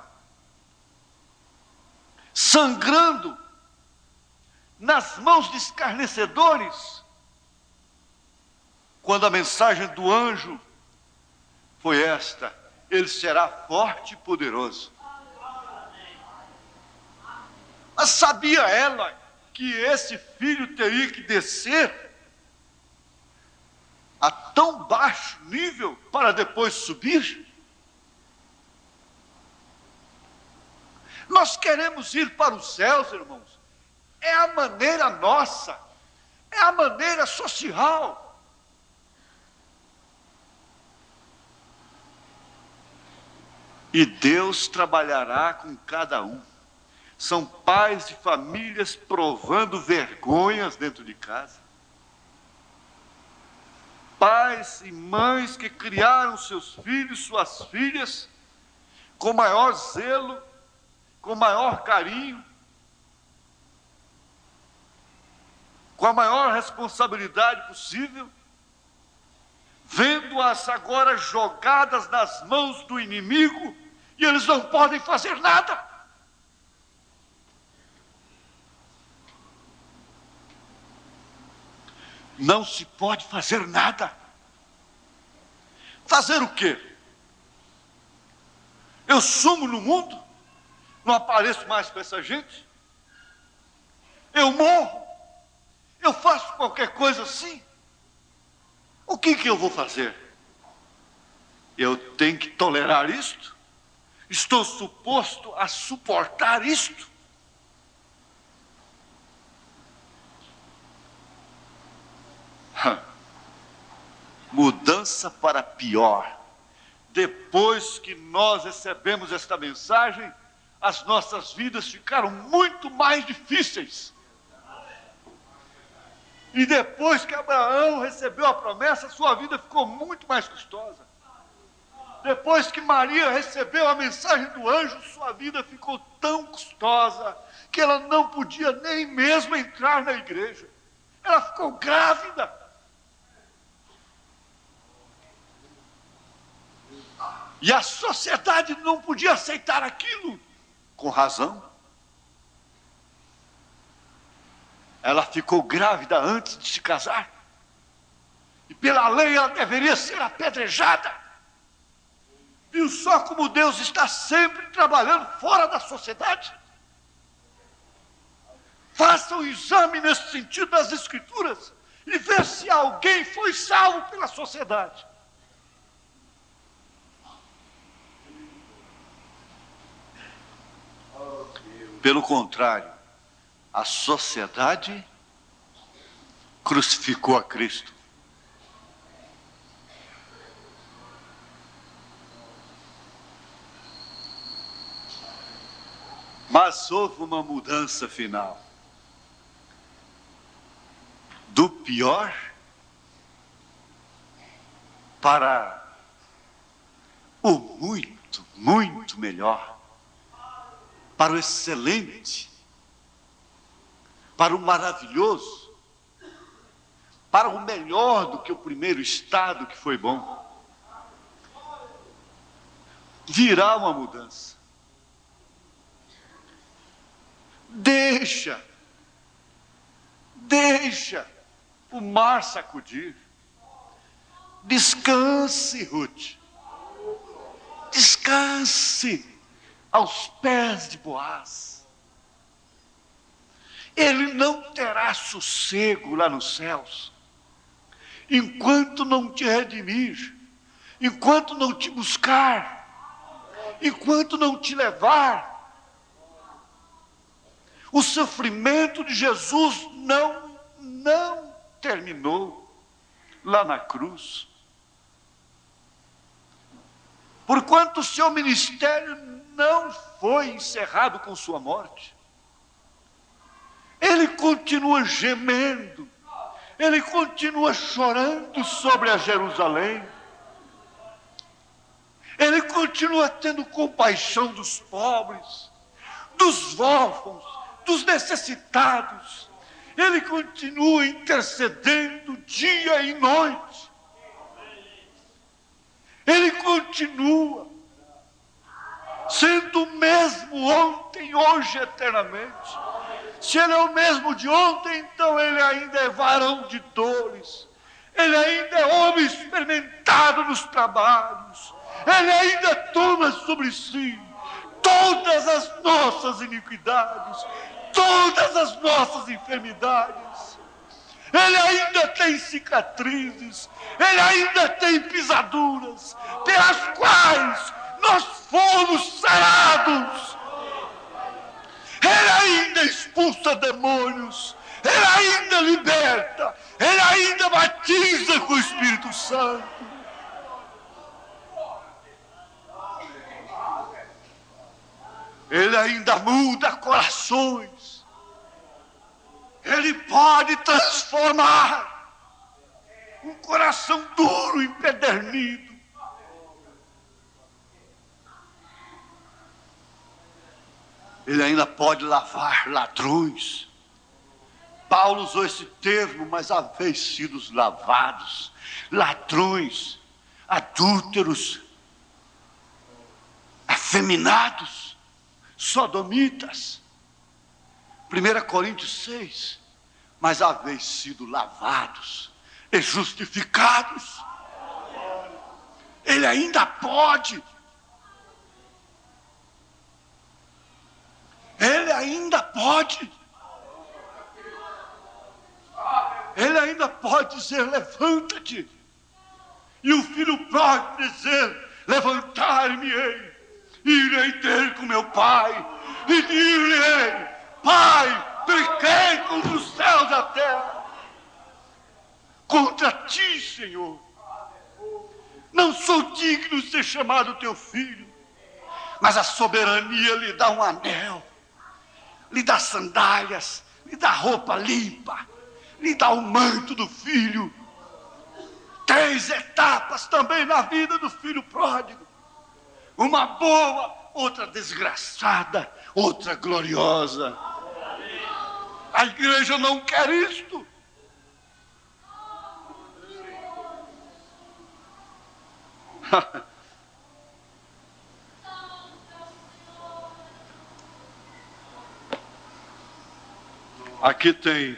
sangrando nas mãos de escarnecedores, quando a mensagem do anjo foi esta: ele será forte e poderoso. Mas sabia ela que esse filho teria que descer a tão baixo nível para depois subir? Nós queremos ir para os céus, irmãos. É a maneira nossa, é a maneira social. E Deus trabalhará com cada um. São pais de famílias provando vergonhas dentro de casa. Pais e mães que criaram seus filhos, suas filhas, com maior zelo, com maior carinho, com a maior responsabilidade possível, vendo-as agora jogadas nas mãos do inimigo, e eles não podem fazer nada. Não se pode fazer nada. Fazer o quê? Eu sumo no mundo? Não apareço mais com essa gente? Eu morro? Eu faço qualquer coisa assim? O que eu vou fazer? Eu tenho que tolerar isto? Estou suposto a suportar isto? Mudança para pior. Depois que nós recebemos esta mensagem, as nossas vidas ficaram muito mais difíceis. E depois que Abraão recebeu a promessa, sua vida ficou muito mais custosa. Depois que Maria recebeu a mensagem do anjo, sua vida ficou tão custosa que ela não podia nem mesmo entrar na igreja. Ela ficou grávida. E a sociedade não podia aceitar aquilo, com razão. Ela ficou grávida antes de se casar. E pela lei ela deveria ser apedrejada. Viu só como Deus está sempre trabalhando fora da sociedade? Faça um exame nesse sentido das Escrituras e vê se alguém foi salvo pela sociedade. Pelo contrário, a sociedade crucificou a Cristo. Mas houve uma mudança final. Do pior para o muito, muito melhor. Para o excelente, para o maravilhoso, para o melhor do que o primeiro estado que foi bom. Virá uma mudança. Deixa o mar sacudir. Descanse, Ruth. Descanse aos pés de Boaz. Ele não terá sossego lá nos céus, enquanto não te redimir, enquanto não te buscar, enquanto não te levar. O sofrimento de Jesus não terminou lá na cruz. porquanto o seu ministério não foi encerrado com sua morte. Ele continua gemendo, ele continua chorando sobre a Jerusalém, ele continua tendo compaixão dos pobres, dos órfãos, dos necessitados, ele continua intercedendo dia e noite, ele continua sendo o mesmo ontem, hoje, eternamente. Se ele é o mesmo de ontem, então ele ainda é varão de dores, ele ainda é homem experimentado nos trabalhos, ele ainda toma sobre si todas as nossas iniquidades, todas as nossas enfermidades. Ele ainda tem cicatrizes, ele ainda tem pisaduras, pelas quais nós fomos sarados. Ele ainda expulsa demônios, ele ainda liberta, ele ainda batiza com o Espírito Santo. Ele ainda muda corações, ele pode transformar um coração duro, empedernido. Ele ainda pode lavar ladrões. Paulo usou esse termo, mas haveis sido lavados. Ladrões, adúlteros, afeminados, sodomitas. 1 Coríntios 6. Mas haveis sido lavados e justificados. Ele ainda pode. Ele ainda pode. Ele ainda pode dizer: levanta-te. E o filho pródigo dizer: levantar-me-ei, irei ter com meu pai, e dir-lhe: Pai, pequei contra os céus e a terra, contra ti, Senhor. Não sou digno de ser chamado teu filho. Mas a soberania lhe dá um anel, lhe dá sandálias, lhe dá roupa limpa, lhe dá o manto do filho. 3 etapas também na vida do filho pródigo. Uma boa, outra desgraçada, outra gloriosa. A igreja não quer isto. Aqui tem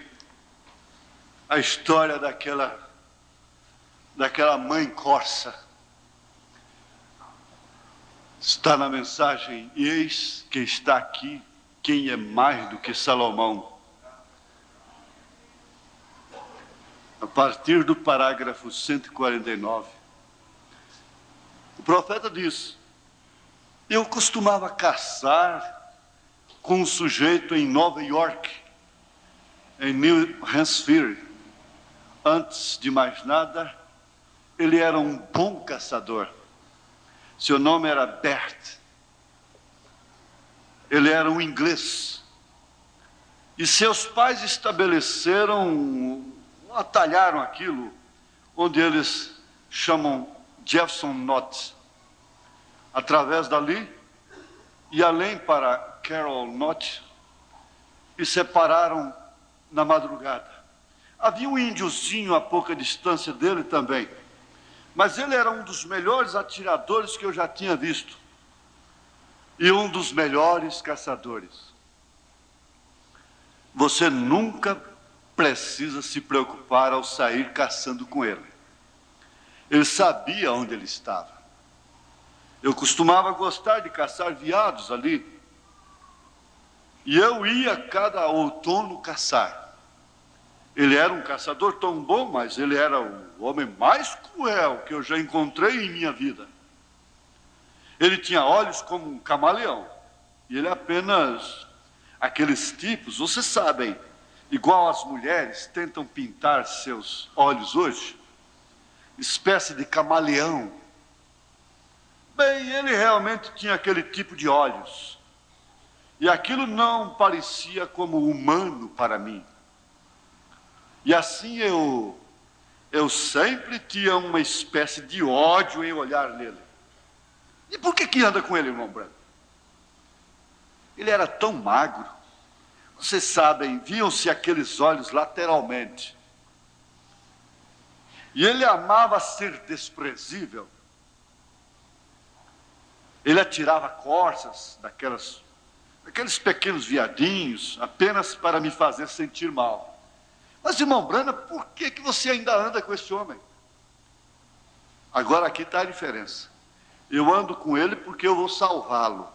a história daquela mãe corça. Está na mensagem: eis que está aqui quem é mais do que Salomão. A partir do parágrafo 149, o profeta diz: eu costumava caçar com um sujeito em Nova York, em New Hampshire. Antes de mais nada, ele era um bom caçador. Seu nome era Bert. Ele era um inglês. E seus pais atalharam aquilo, onde eles chamam Jefferson Knot. Através dali, e além para Carroll Knot, e separaram na madrugada. Havia um índiozinho a pouca distância dele também, mas ele era um dos melhores atiradores que eu já tinha visto, e um dos melhores caçadores. Você nunca precisa se preocupar ao sair caçando com ele. Ele sabia onde ele estava. Eu costumava gostar de caçar veados ali, e eu ia cada outono caçar. Ele era um caçador tão bom, mas ele era o homem mais cruel que eu já encontrei em minha vida. Ele tinha olhos como um camaleão, e ele apenas, aqueles tipos, vocês sabem, igual as mulheres tentam pintar seus olhos hoje, espécie de camaleão, Bem, ele realmente tinha aquele tipo de olhos. E aquilo não parecia como humano para mim. E assim eu sempre tinha uma espécie de ódio em olhar nele. E por que anda com ele, irmão Branco? Ele era tão magro. Vocês sabem, viam-se aqueles olhos lateralmente. E ele amava ser desprezível. Ele atirava corças daqueles pequenos viadinhos, apenas para me fazer sentir mal. Mas, irmão Brana, por que você ainda anda com esse homem? Agora aqui está a diferença. Eu ando com ele porque eu vou salvá-lo.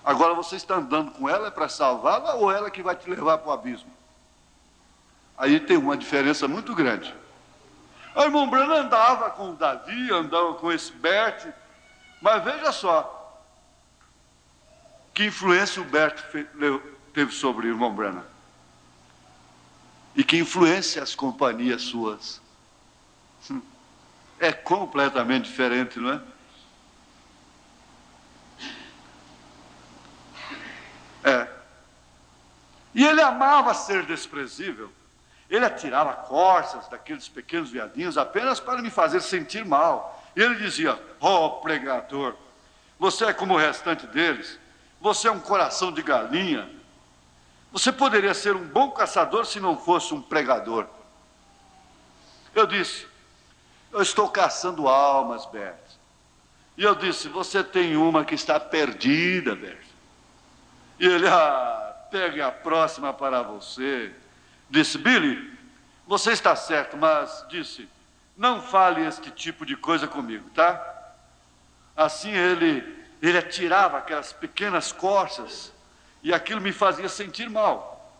Agora você está andando com ela para salvá-la ou ela que vai te levar para o abismo? Aí tem uma diferença muito grande. O irmão Brana andava com o Davi, andava com esse Bert, mas veja só, que influência o Bert teve sobre o irmão Brana. E que influência as companhias suas. É completamente diferente, não é? E ele amava ser desprezível. Ele atirava corças daqueles pequenos viadinhos apenas para me fazer sentir mal. E ele dizia: "Oh, pregador, você é como o restante deles. Você é um coração de galinha. Você poderia ser um bom caçador se não fosse um pregador." Eu disse: "Eu estou caçando almas, Bert." E eu disse: "Você tem uma que está perdida, Bert." E ele: "Pegue a próxima para você." Disse: "Billy, você está certo, mas," disse, "não fale este tipo de coisa comigo, tá?" Assim ele atirava aquelas pequenas corças e aquilo me fazia sentir mal.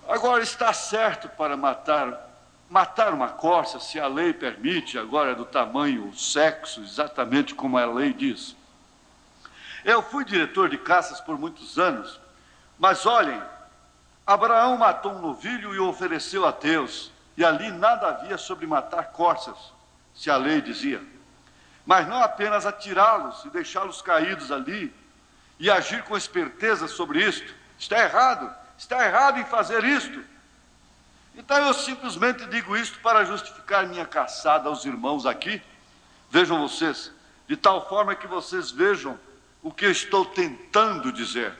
Agora, está certo para matar uma corça, se a lei permite, agora é do tamanho, o sexo, exatamente como a lei diz. Eu fui diretor de caças por muitos anos, mas olhem, Abraão matou um novilho e o ofereceu a Deus, e ali nada havia sobre matar corças, se a lei dizia. Mas não apenas atirá-los e deixá-los caídos ali, e agir com esperteza sobre isto. Está errado em fazer isto. Então eu simplesmente digo isto para justificar minha caçada aos irmãos aqui. Vejam vocês, de tal forma que vocês vejam o que eu estou tentando dizer.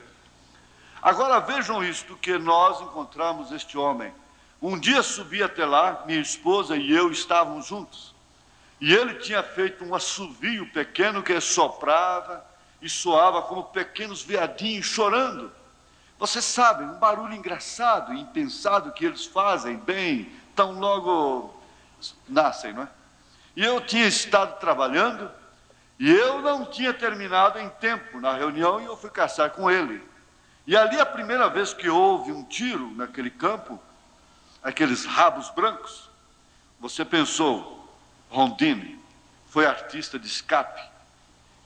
Agora vejam isto, que nós encontramos este homem. Um dia subi até lá, minha esposa e eu estávamos juntos. E ele tinha feito um assovio pequeno que soprava e soava como pequenos veadinhos chorando. Você sabe, um barulho engraçado e impensado que eles fazem bem, tão logo nascem, não é? E eu tinha estado trabalhando e eu não tinha terminado em tempo na reunião e eu fui caçar com ele. E ali a primeira vez que houve um tiro naquele campo, aqueles rabos brancos, você pensou, Rondine foi artista de escape,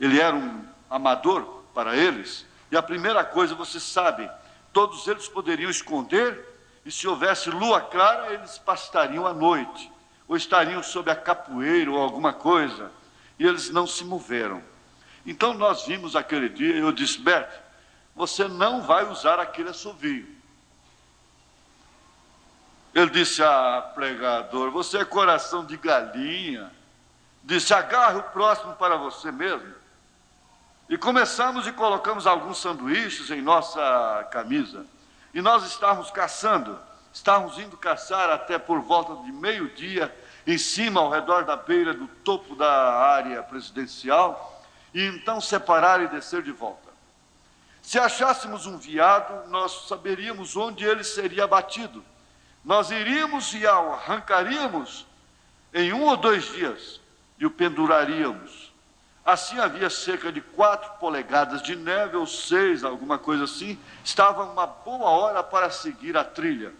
ele era um amador para eles, e a primeira coisa, você sabe, todos eles poderiam esconder, e se houvesse lua clara, eles pastariam à noite, ou estariam sob a capoeira ou alguma coisa, e eles não se moveram. Então nós vimos aquele dia, e eu disse: "Bert, você não vai usar aquele assovio." Ele disse: "Pregador, você é coração de galinha." Disse: "Agarre o próximo para você mesmo." E começamos e colocamos alguns sanduíches em nossa camisa. E nós estávamos caçando, estávamos indo caçar até por volta de meio-dia, em cima, ao redor da beira do topo da área presidencial, e então separar e descer de volta. Se achássemos um veado, nós saberíamos onde ele seria abatido. Nós iríamos e o arrancaríamos em 1 ou 2 dias e o penduraríamos. Assim havia cerca de 4 polegadas de neve, ou 6, alguma coisa assim. Estava uma boa hora para seguir a trilha.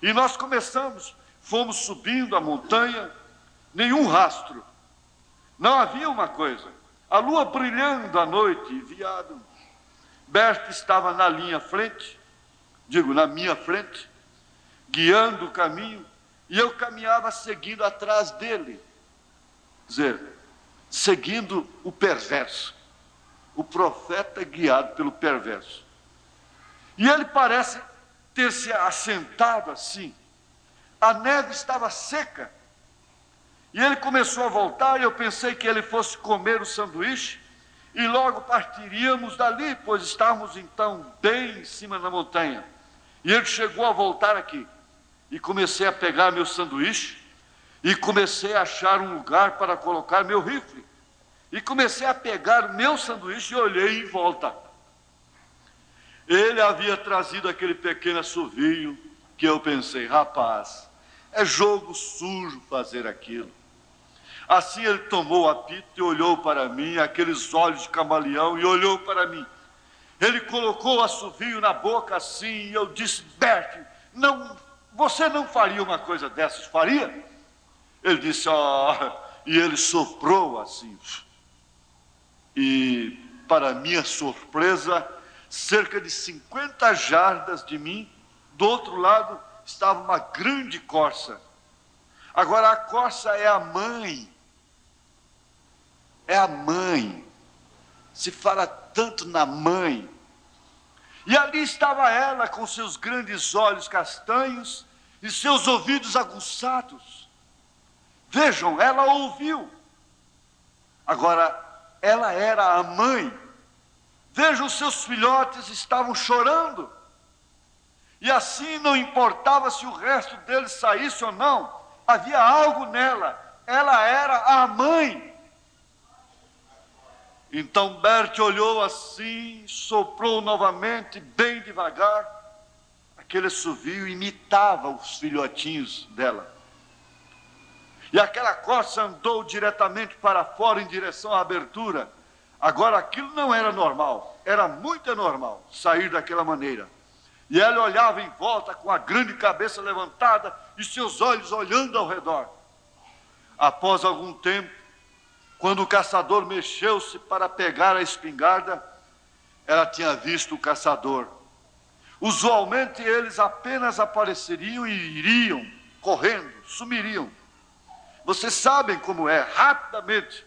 E nós começamos, fomos subindo a montanha, nenhum rastro. Não havia uma coisa. A lua brilhando à noite, e veado. Bert estava na minha frente, guiando o caminho, e eu caminhava seguindo atrás dele. Quer dizer, seguindo o perverso. O profeta guiado pelo perverso. E ele parece ter se assentado assim. A neve estava seca. E ele começou a voltar, e eu pensei que ele fosse comer o sanduíche, e logo partiríamos dali, pois estávamos então bem em cima da montanha. E ele chegou a voltar aqui. E comecei a pegar meu sanduíche, e comecei a achar um lugar para colocar meu rifle. E comecei a pegar o meu sanduíche e olhei em volta. Ele havia trazido aquele pequeno assovio que eu pensei, rapaz, é jogo sujo fazer aquilo. Assim ele tomou o apito e olhou para mim, aqueles olhos de camaleão, e olhou para mim. Ele colocou o assovio na boca assim, e eu disse, Bert, não, você não faria uma coisa dessas, faria? Ele disse, e ele soprou assim. E, para minha surpresa, cerca de 50 jardas de mim, do outro lado, estava uma grande corça. Agora, a corça é a mãe. É a mãe. Se fala tanto na mãe. E ali estava ela, com seus grandes olhos castanhos e seus ouvidos aguçados. Vejam, ela ouviu. Agora, ela era a mãe. Vejam, seus filhotes estavam chorando. E assim não importava se o resto deles saísse ou não. Havia algo nela. Ela era a mãe. Então Bert olhou assim, soprou novamente, bem devagar. Aquele assovio imitava os filhotinhos dela. E aquela corça andou diretamente para fora em direção à abertura. Agora aquilo não era normal, era muito anormal sair daquela maneira. E ela olhava em volta com a grande cabeça levantada e seus olhos olhando ao redor. Após algum tempo, quando o caçador mexeu-se para pegar a espingarda, ela tinha visto o caçador. Usualmente eles apenas apareceriam e iriam, correndo, sumiriam. Vocês sabem como é, rapidamente.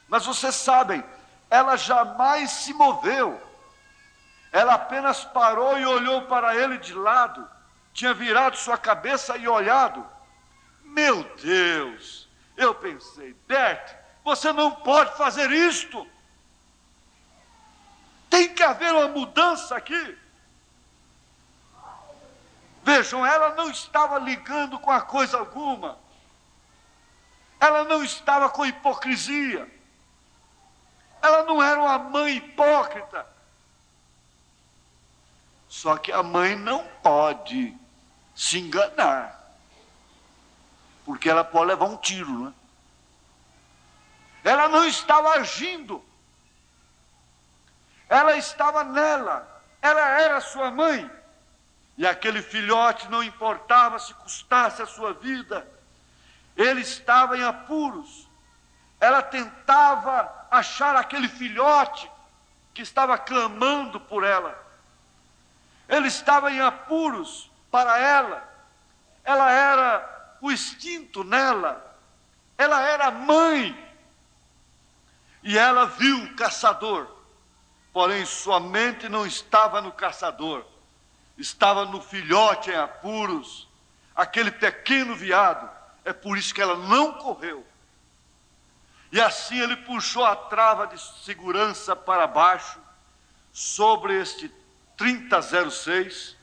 Mas vocês sabem, ela jamais se moveu. Ela apenas parou e olhou para ele de lado. Tinha virado sua cabeça e olhado. Meu Deus! Eu pensei, Bert, você não pode fazer isto. Tem que haver uma mudança aqui. Vejam, ela não estava ligando com a coisa alguma. Ela não estava com hipocrisia. Ela não era uma mãe hipócrita. Só que a mãe não pode se enganar. Porque ela pode levar um tiro, né? Ela não estava agindo. Ela estava nela. Ela era sua mãe. E aquele filhote, não importava se custasse a sua vida, ele estava em apuros. Ela tentava achar aquele filhote que estava clamando por ela. Ele estava em apuros para ela. Ela era o instinto nela. Ela era mãe. E ela viu o caçador. Porém, sua mente não estava no caçador. Estava no filhote em apuros. Aquele pequeno veado. É por isso que ela não correu. E assim ele puxou a trava de segurança para baixo, sobre este 3006.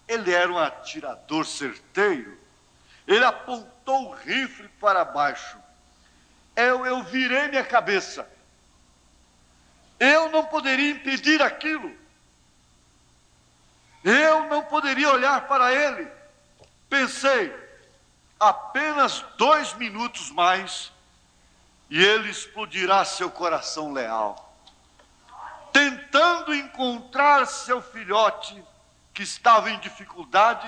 Ele era um atirador certeiro. Ele apontou o rifle para baixo. Eu virei minha cabeça. Eu não poderia impedir aquilo. Eu não poderia olhar para ele. Pensei, apenas 2 minutos mais e ele explodirá seu coração leal, tentando encontrar seu filhote que estava em dificuldade,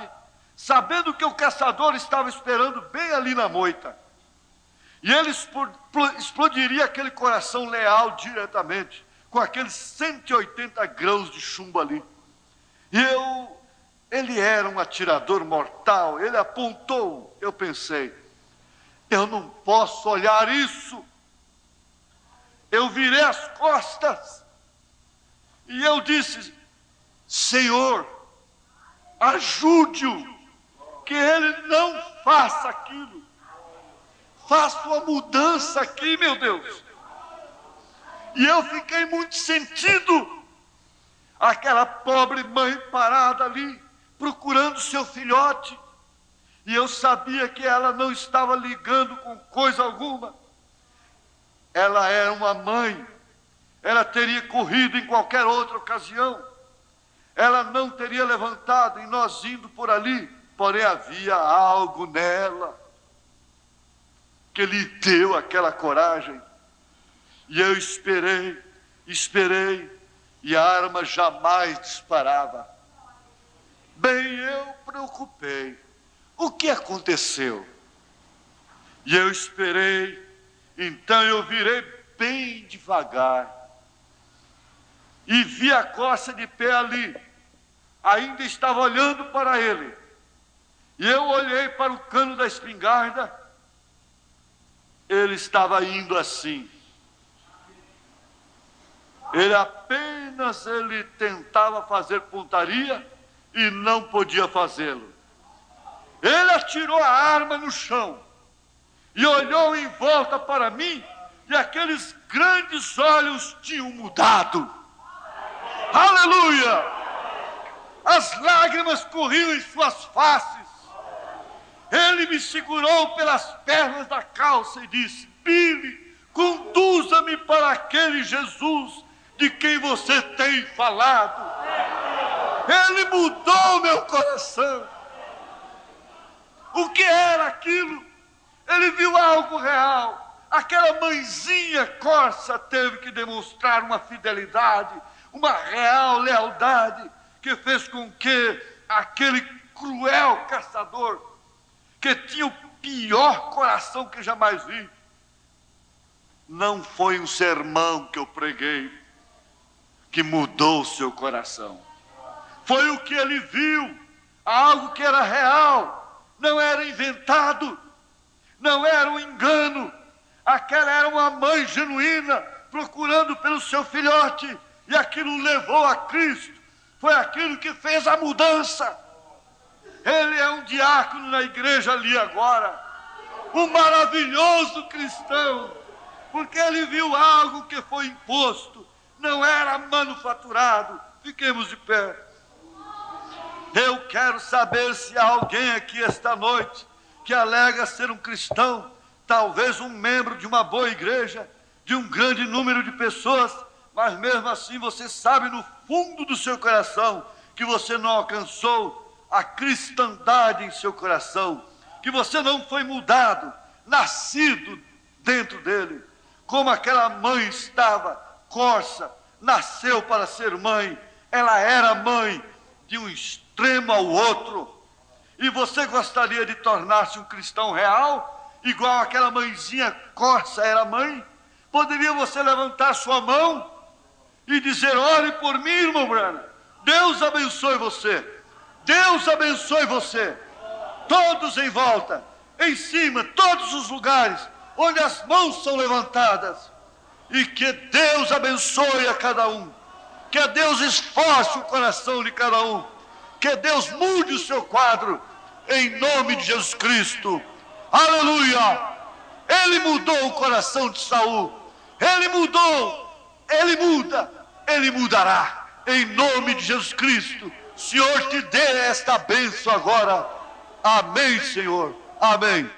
sabendo que o caçador estava esperando bem ali na moita. E ele explodiria aquele coração leal diretamente, com aqueles 180 grãos de chumbo ali. E ele era um atirador mortal, ele apontou. Eu pensei, eu não posso olhar isso. eu virei as costas e eu disse: Senhor, ajude-o, que ele não faça aquilo. Faça uma mudança aqui, meu Deus. E eu fiquei muito sentido. Aquela pobre mãe parada ali, procurando seu filhote. E eu sabia que ela não estava ligando com coisa alguma. Ela era uma mãe. Ela teria corrido em qualquer outra ocasião. Ela não teria levantado e nós indo por ali. Porém havia algo nela que lhe deu aquela coragem. E eu esperei, e a arma jamais disparava. Bem, eu preocupei. O que aconteceu? E eu esperei, então eu virei bem devagar. E vi a coça de pé ali. Ainda estava olhando para ele. E eu olhei para o cano da espingarda. Ele estava indo assim. Ele tentava fazer pontaria e não podia fazê-lo. Ele atirou a arma no chão e olhou em volta para mim, e aqueles grandes olhos tinham mudado. Aleluia! As lágrimas corriam em suas faces. Ele me segurou pelas pernas da calça e disse: Billy, conduza-me para aquele Jesus de quem você tem falado. Ele mudou meu coração. O que era aquilo? Ele viu algo real. Aquela mãezinha corça teve que demonstrar uma fidelidade, uma real lealdade, que fez com que aquele cruel caçador, que tinha o pior coração que jamais vi, não foi um sermão que eu preguei que mudou o seu coração. Foi o que ele viu, algo que era real, não era inventado, não era um engano. Aquela era uma mãe genuína, procurando pelo seu filhote, e aquilo levou a Cristo. Foi aquilo que fez a mudança. Ele é um diácono na igreja ali agora, um maravilhoso cristão, porque ele viu algo que foi imposto, não era manufaturado. Fiquemos de pé. Eu quero saber se há alguém aqui esta noite que alega ser um cristão, talvez um membro de uma boa igreja, de um grande número de pessoas, mas mesmo assim você sabe no fundo do seu coração que você não alcançou a cristandade em seu coração, que você não foi mudado, nascido dentro dele, como aquela mãe estava, corça, nasceu para ser mãe, ela era mãe de um extremo ao outro. E você gostaria de tornar-se um cristão real, igual aquela mãezinha corça era mãe? Poderia você levantar sua mão e dizer: ore por mim, irmão Branham, Deus abençoe você, Deus abençoe você. Todos em volta, em cima, todos os lugares onde as mãos são levantadas. E que Deus abençoe a cada um, que Deus esforce o coração de cada um, que Deus mude o seu quadro, em nome de Jesus Cristo. Aleluia! Ele mudou o coração de Saul, ele mudou, ele muda, ele mudará, em nome de Jesus Cristo. Senhor, te dê esta bênção agora. Amém, Senhor. Amém.